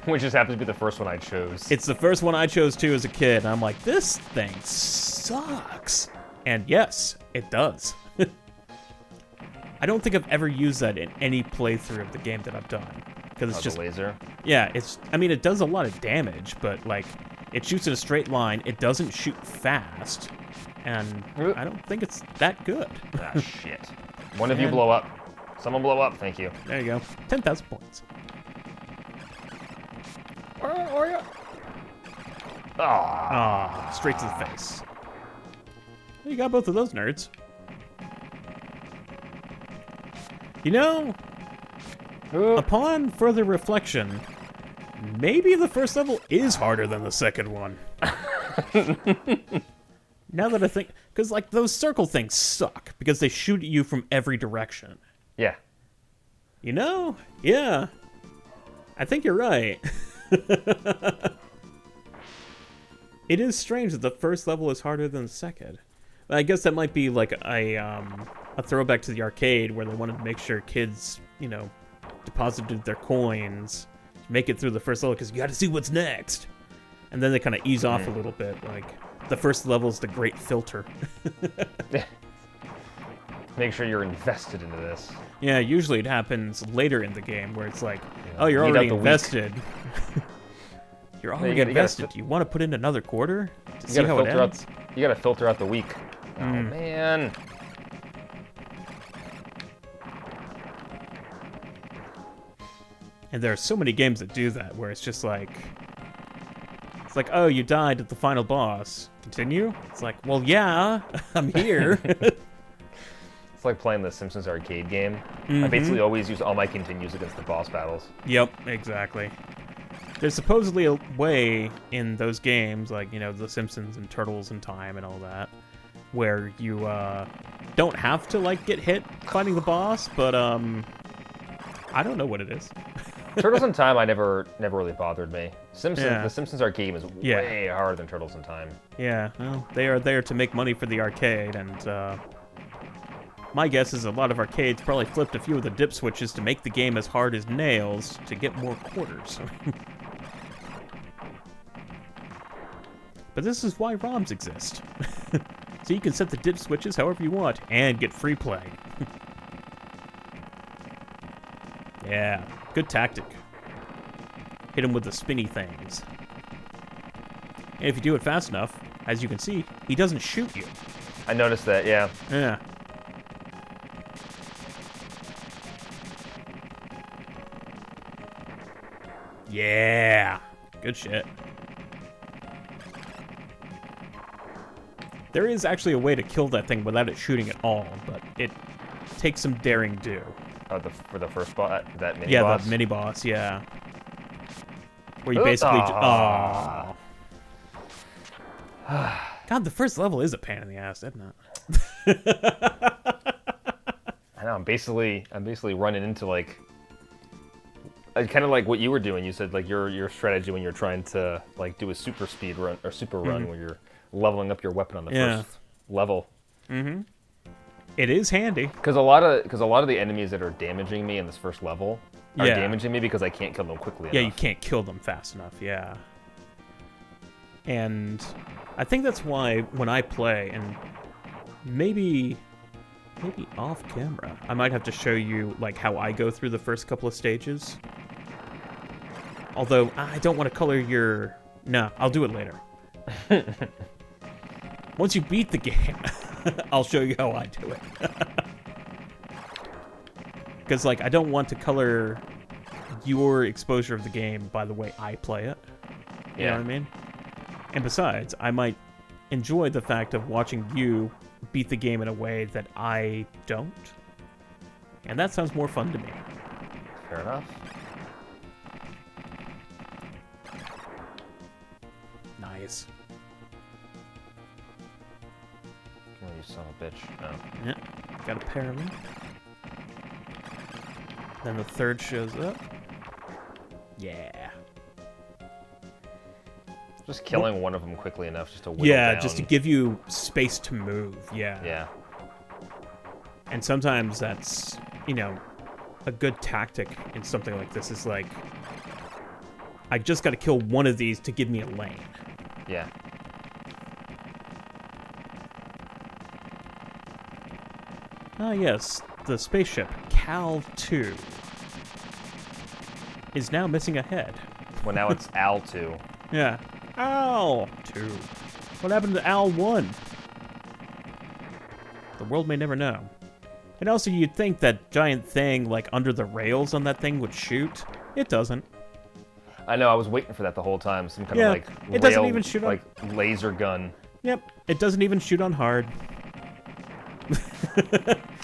Which just happens to be the first one I chose. It's the first one I chose, too, as a kid. And I'm like, this thing sucks. And yes, it does. I don't think I've ever used that in any playthrough of the game that I've done. Because it's just a laser? Yeah, it does a lot of damage, but, like, it shoots in a straight line. It doesn't shoot fast. And I don't think it's that good. Ah, shit. One of you blow up. Someone blow up, thank you. There you go. 10,000 points. Straight to the face. You got both of those nerds. You know, upon further reflection, maybe the first level is harder than the second one. Now that I think, because like those circle things suck because they shoot at you from every direction. Yeah. You know? Yeah. I think you're right. It is strange that the first level is harder than the second. But I guess that might be like a throwback to the arcade where they wanted to make sure kids, deposited their coins to make it through the first level because you got to see what's next. And then they kind of ease off a little bit. Like, the first level's the great filter. Make sure you're invested into this. Yeah, usually it happens later in the game where it's like, oh, you're already invested. You're already invested. Do you want to put in another quarter to see how it ends? You gotta filter out the weak. Oh, man. And there are so many games that do that, where it's just like... It's like, oh, you died at the final boss. Continue? It's like, well, yeah, I'm here. It's like playing the Simpsons arcade game. I basically always use all my continues against the boss battles. Yep, exactly. There's supposedly a way in those games, like, The Simpsons and Turtles in Time and all that, where you don't have to, like, get hit fighting the boss, but, I don't know what it is. Turtles in Time, never really bothered me. The Simpsons arcade game is way harder than Turtles in Time. Yeah, well, they are there to make money for the arcade, and, my guess is a lot of arcades probably flipped a few of the dip switches to make the game as hard as nails to get more quarters. But this is why ROMs exist. So you can set the dip switches however you want and get free play. Yeah, good tactic. Hit them with the spinny things. And if you do it fast enough, as you can see, he doesn't shoot you. I noticed that, yeah. Yeah. Yeah. Good shit. There is actually a way to kill that thing without it shooting at all, but it takes some daring do. Oh, for the first boss, that mini boss? Yeah, the mini boss, yeah. Where you basically oh. God, the first level is a pain in the ass, isn't it? I know, I'm basically running into like kind of like what you were doing. You said like your strategy when you're trying to like do a super speed run or super run where you're leveling up your weapon on the first level. Mm-hmm. It is handy because a lot of the enemies that are damaging me in this first level are damaging me because I can't kill them quickly enough. Yeah, you can't kill them fast enough. Yeah, and I think that's why when I play, and maybe off camera, I might have to show you like how I go through the first couple of stages. Although I don't want to color your. No, I'll do it later. Once you beat the game, I'll show you how I do it. Because, like, I don't want to color your exposure of the game by the way I play it. You know what I mean? And besides, I might enjoy the fact of watching you beat the game in a way that I don't. And that sounds more fun to me. Fair enough. Nice. Oh, you son of a bitch. Oh. Yeah, got a pair of them. Then the third shows up. Yeah. Just killing one of them quickly enough just to whittle down. Just to give you space to move. Yeah. Yeah. And sometimes that's, you know, a good tactic in something like this is like, I just got to kill one of these to give me a lane. Yeah. Ah, yes. The spaceship, Cal 2, is now missing a head. Well, now it's Al 2. Yeah. Al 2. What happened to Al 1? The world may never know. And also, you'd think that giant thing, like, under the rails on that thing would shoot. It doesn't. I know, I was waiting for that the whole time. Some kind of, like, it doesn't even shoot like, laser gun. Yep. It doesn't even shoot on hard.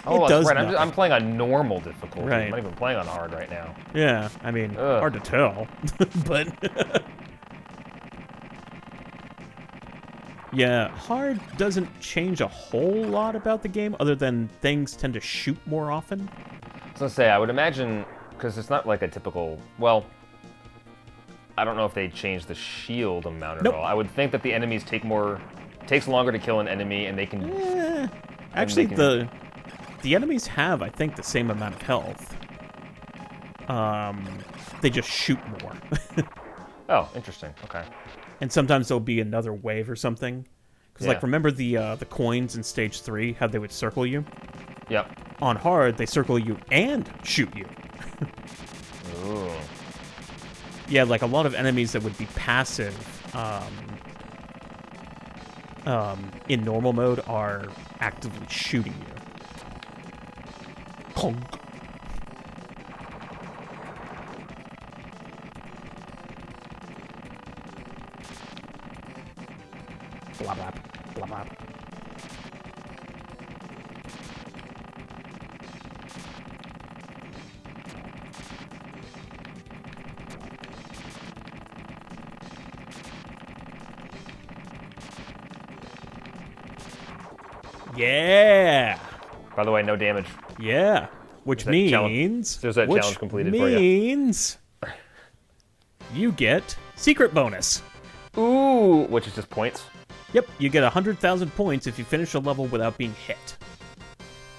Oh, that's right. I'm playing on normal difficulty. Right. I'm not even playing on hard right now. Yeah, I mean, hard to tell. But... yeah, hard doesn't change a whole lot about the game, other than things tend to shoot more often. I was gonna say, I would imagine, because it's not like a typical... Well, I don't know if they changed the shield amount at all. I would think that the enemies takes longer to kill an enemy, and they can... Actually, the enemies have, I think, the same amount of health. They just shoot more. Oh, interesting. Okay. And sometimes there'll be another wave or something. Because, like, remember the coins in Stage 3, how they would circle you? Yep. On hard, they circle you and shoot you. Ooh. Yeah, like a lot of enemies that would be passive in normal mode are actively shooting you. Honk. Blah, blah, blah, blah. Yeah. By the way, no damage. Yeah. Which means... There's that challenge completed for you. Means... you get secret bonus. Ooh. Which is just points? Yep. You get 100,000 points if you finish a level without being hit.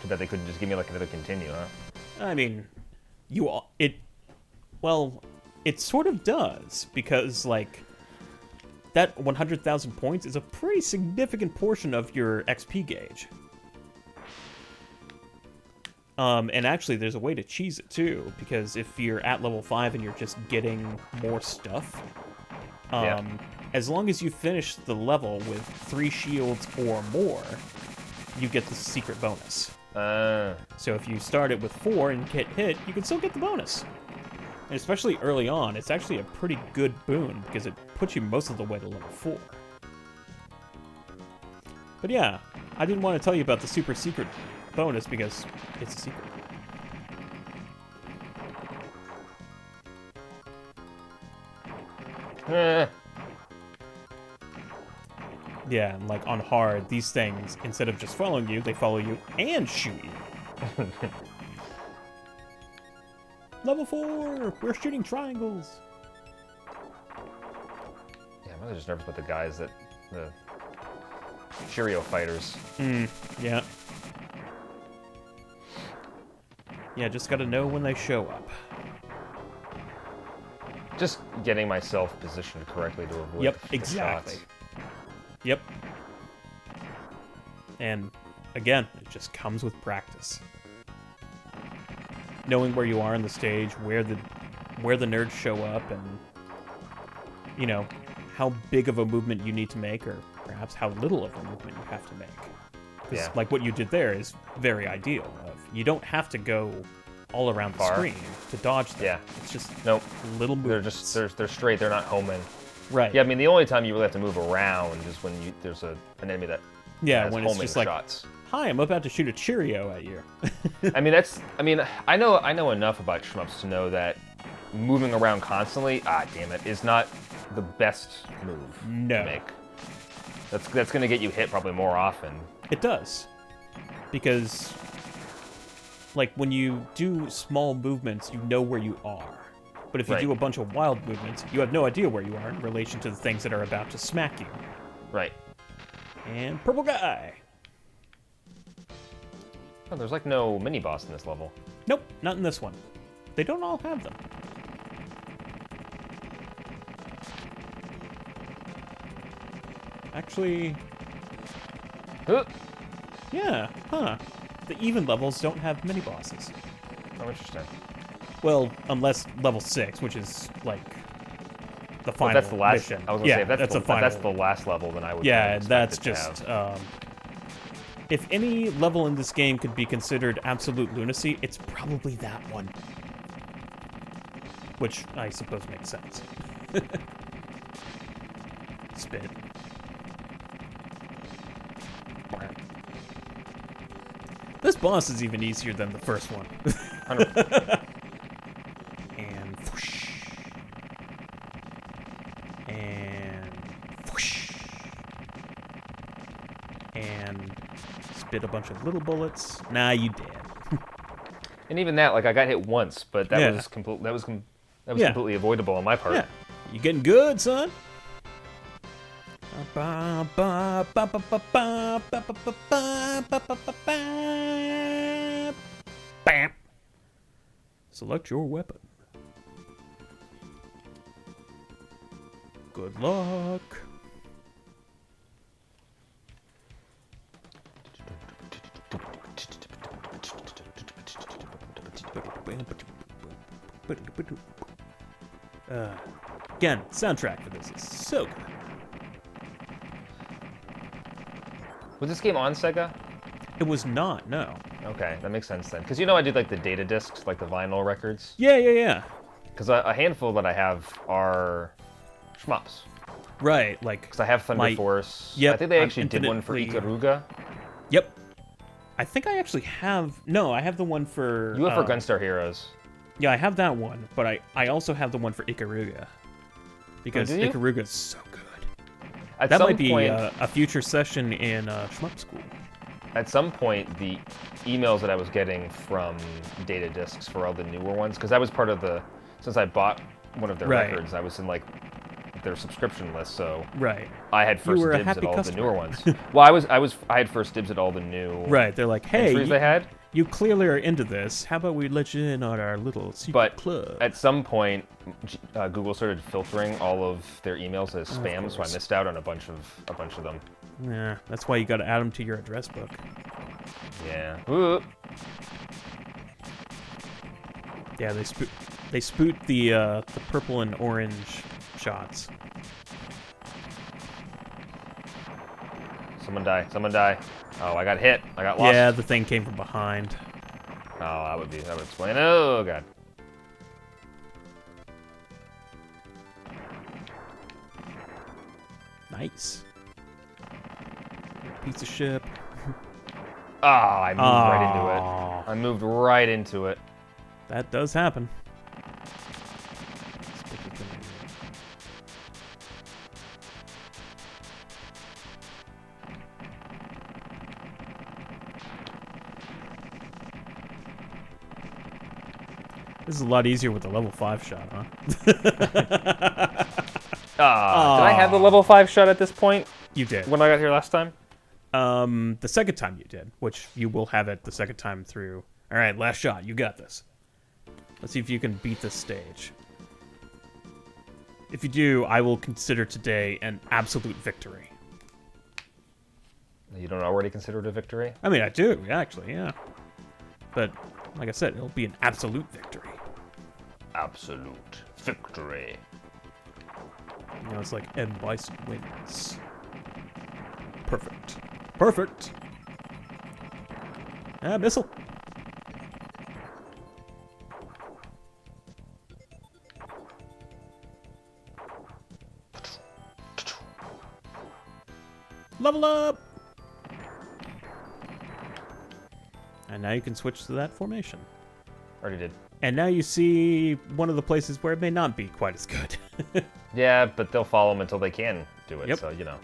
Too bad they couldn't just give me like another continue, huh? I mean, well, it sort of does, because, like, that 100,000 points is a pretty significant portion of your XP gauge. And actually, there's a way to cheese it, too, because if you're at level 5 and you're just getting more stuff, Yeah. As long as you finish the level with 3 shields or more, you get the secret bonus. So if you start it with 4 and get hit, you can still get the bonus. And especially early on, it's actually a pretty good boon because it puts you most of the way to level 4. But yeah, I didn't want to tell you about the super secret bonus because it's a secret. Yeah, and like on hard, these things, instead of just following you, they follow you and shoot you. Level 4! We're shooting triangles! Yeah, I'm really just nervous about the guys that... the Cheerio fighters. Yeah. Yeah, just gotta know when they show up. Just getting myself positioned correctly to avoid Yep, the exactly. shots. Yep. And again, it just comes with practice. Knowing where you are in the stage, where the nerds show up, and you know how big of a movement you need to make, or perhaps how little of a movement you have to make. Because like what you did there is very ideal. You don't have to go all around the screen to dodge them. Yeah. It's just They're little movements. just they're straight. They're not homing. Right. Yeah, I mean the only time you really have to move around is when there's an enemy that has when it's homing just like, shots. hi, I'm about to shoot a Cheerio at you. I know enough about shmups to know that moving around constantly, is not the best move to make. That's gonna get you hit probably more often. It does. Because like when you do small movements, you know where you are. But if you do a bunch of wild movements, you have no idea where you are in relation to the things that are about to smack you. Right. And purple guy. Oh, there's like no mini boss in this level. Nope, not in this one. They don't all have them. Actually, yeah, huh. The even levels don't have mini bosses. Oh, interesting. Well, unless level 6, which is like the final that's the last. mission. I was gonna say if that's the final. that's the last level, then I would. Yeah, expect that's it to just. have. If any level in this game could be considered absolute lunacy, it's probably that one. Which I suppose makes sense. Spit. This boss is even easier than the first one. 100%. And whoosh. And whoosh. And spit a bunch of little bullets. Nah, you dead. And even that, like I got hit once, but that Yeah. was completely avoidable on my part. Yeah. You getting good, son? Bam. Select your weapon. Good luck. Again, soundtrack for this is so good. Was this game on Sega? It was not, no. Okay, that makes sense then. Because I did like the data discs, like the vinyl records. Yeah. Because a handful that I have are shmups. Right, like... Because I have Thunder Force. Yep, I think they actually I'm did one for infinitely- Ikaruga. Yep. I think I actually have... No, I have the one for... You have for Gunstar Heroes. Yeah, I have that one, but I also have the one for Ikaruga. Because do you? Ikaruga is so good. At That some might be point, a future session in Shmup School. At some point, the emails that I was getting from data discs for all the newer ones, because I was part of the... Since I bought one of their Right. records, I was in like their subscription list, so Right. I had first were a dibs at happy all customer. the newer ones. Well, I had first dibs at all the new Right, they're like, hey, entries they had. you clearly are into this. How about we let you in on our little secret But club? at some point, Google started filtering all of their emails as Of spam, so I course. missed out on a bunch of them. Yeah, that's why you got to add them to your address book. Yeah. Ooh. Yeah, they spoot the purple and orange shots. someone die. Someone die. Oh, I got hit. I got lost. Yeah, the thing came from behind. Oh, that would explain. Oh, God. Nice. Piece of shit. Oh, I moved right into it. I moved right into it. That does happen. This is a lot easier with the level 5 shot, huh? Did I have the level 5 shot at this point? You did. When I got here last time? The second time you did, which you will have it the second time through. All right, last shot. You got this. Let's see if you can beat this stage. If you do, I will consider today an absolute victory. You don't already consider it a victory? I mean, I do, actually, yeah. But, like I said, it'll be an absolute victory. Absolute victory. You know, it's like M. Bison wins. Perfect. Perfect! Ah, missile. Level up! And now you can switch to that formation. Already did. And now you see one of the places where it may not be quite as good. Yeah, but they'll follow them until they can do it, Yep. so, you know.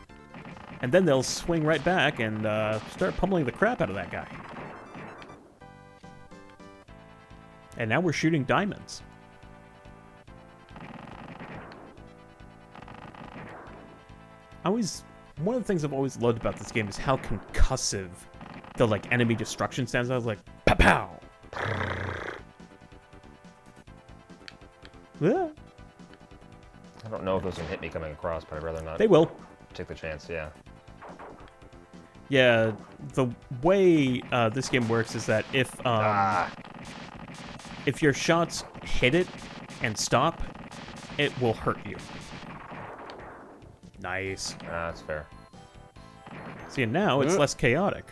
And then they'll swing right back and start pummeling the crap out of that guy. And now we're shooting diamonds. One of the things I've always loved about this game is how concussive the like enemy destruction sounds. I was like, pow pow. Yeah. I don't know if those can hit me coming across, but I'd rather not They will. take the chance, yeah. Yeah, the way this game works is that if your shots hit it and stop, it will hurt you. Nice. That's fair. See, and now it's less chaotic,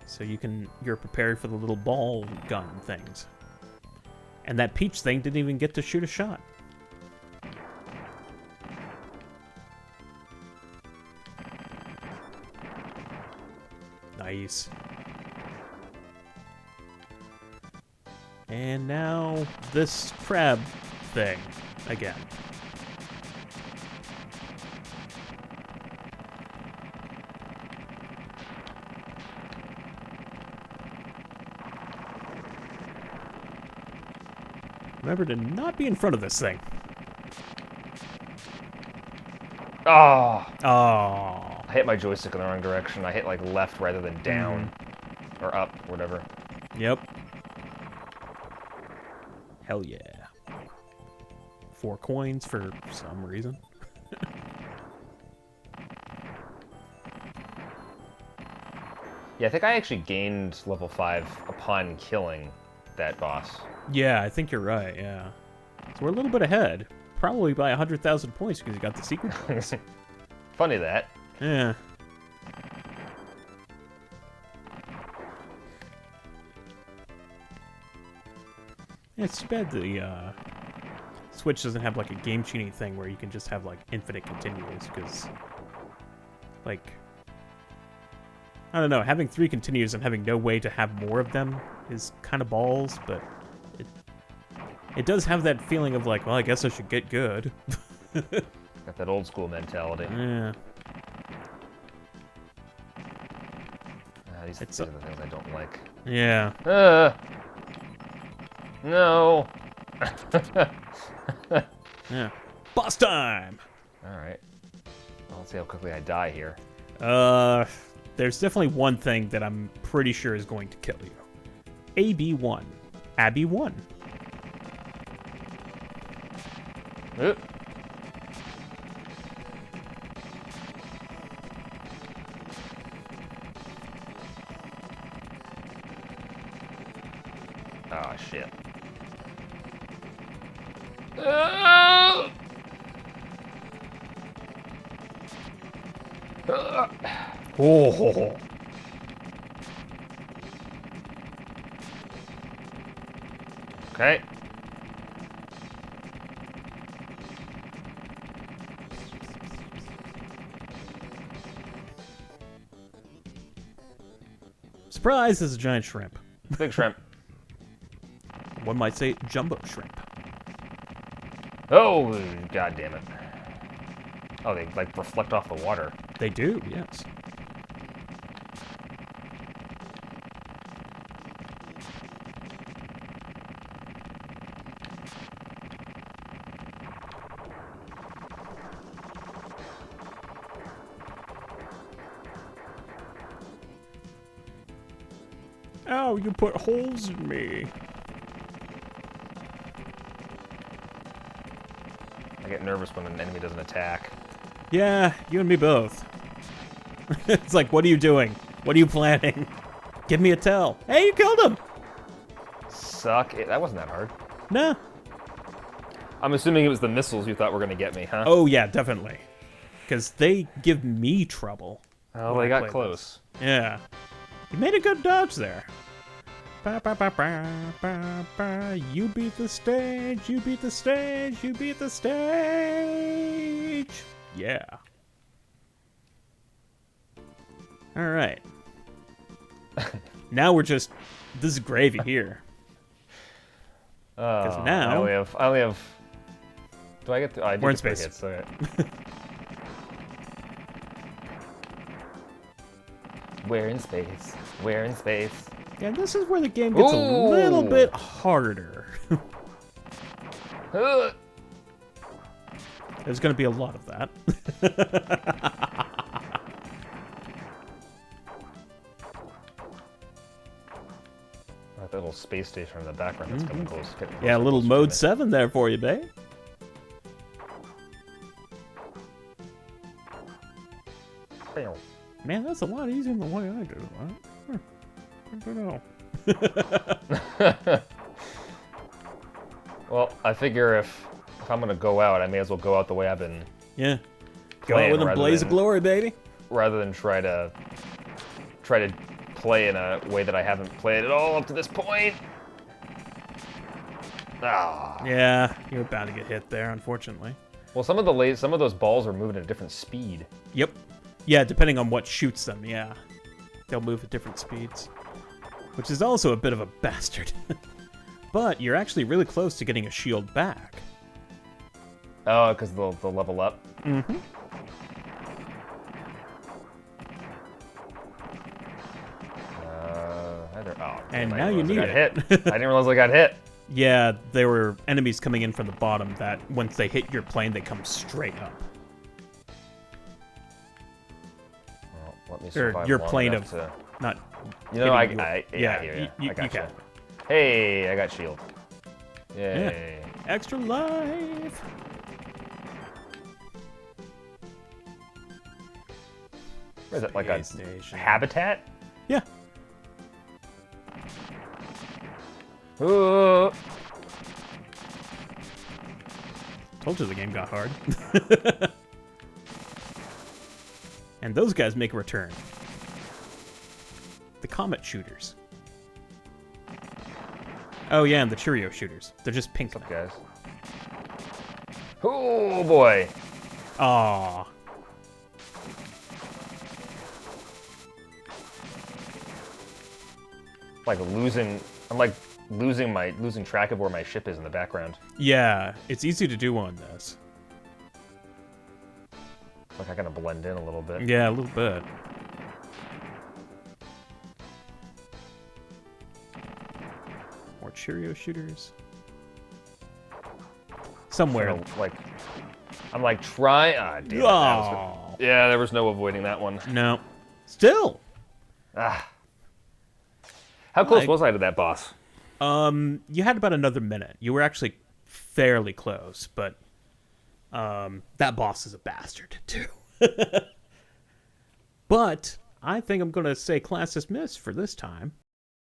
so you're prepared for the little ball gun things. And that peach thing didn't even get to shoot a shot. Nice. And now this crab thing again. Remember to not be in front of this thing. Oh! Oh. I hit my joystick in the wrong direction. I hit, like, left rather than down. Or up, whatever. Yep. Hell yeah. 4 coins for some reason. Yeah, I think I actually gained level 5 upon killing that boss. Yeah, I think you're right, yeah. So we're a little bit ahead. Probably by 100,000 points because you got the secret points. Funny that. Yeah. Yeah, it's too bad the Switch doesn't have like a game-changing thing where you can just have like infinite continues because, like, I don't know, having 3 continues and having no way to have more of them is kind of balls, but it does have that feeling of like, well, I guess I should get good. Got that old school mentality. Yeah. These are the things I don't like. Yeah. No. Yeah. Boss time! Alright. Well, let's see how quickly I die here. There's definitely one thing that I'm pretty sure is going to kill you. AB1. Abby 1. Oop. Oh, shit. Oh. Okay. Surprise, this is a giant shrimp. Big shrimp. One might say jumbo shrimp. Oh, god damn it. Oh, they like reflect off the water. They do, yes. Oh, you put holes in me. I get nervous when an enemy doesn't attack. Yeah, you and me both. It's like, what are you doing? What are you planning? Give me a tell. Hey, you killed him! Suck it. That wasn't that hard. Nah. I'm assuming it was the missiles you thought were going to get me, huh? Oh, yeah, definitely. Because they give me trouble. Oh, when they I got play close. this. Yeah. You made a good dodge there. Ba, ba, ba, ba, ba, ba. You beat the stage, you beat the stage, you beat the stage. Yeah. All right. Now we're just, this is gravy here. Because now I only have. Do I get? I we're in get 3 space. hits, okay. We're in space. We're in space. Yeah, this is where the game gets a little bit harder. There's going to be a lot of that. Like that little space station in the background that's coming close. Yeah, a little mode 7 there for you, babe. Man, that's a lot easier than the way I did it. Huh? I don't know. Well, I figure if I'm gonna go out, I may as well go out the way I've been. Yeah. Go out playing with a blaze of glory, baby. rather than try to play in a way that I haven't played at all up to this point. Ah. Yeah, you're bound to get hit there, unfortunately. Well, some of those balls are moving at a different speed. Yep. Yeah, depending on what shoots them, yeah. They'll move at different speeds. Which is also a bit of a bastard. But you're actually really close to getting a shield back. Oh, because they'll level up. Mm-hmm. And now you need it. I didn't realize I got hit. Yeah, there were enemies coming in from the bottom that once they hit your plane, they come straight up. Well, let me Or survive your long plane enough of to... not. You know, hitting I yeah, hear you I got can. Hey, I got shield. Yay. Yeah. Extra life. What is it, like a station. habitat? Yeah. Ooh. Told you the game got hard. And those guys make a return. The comet shooters. Oh yeah, and the Cheerio shooters. They're just pink. What's up, guys? Oh boy. Aww. I'm like losing track of where my ship is in the background. Yeah, it's easy to do on this. It's like I gotta blend in a little bit. Yeah, a little bit. More Cheerio shooters. Somewhere. I'm like try. Ah, damn it. Oh. Yeah, there was no avoiding that one. No. Still. Ah. How close was I to that boss? You had about another minute. You were actually fairly close, but that boss is a bastard too. But I think I'm gonna say class dismissed for this time.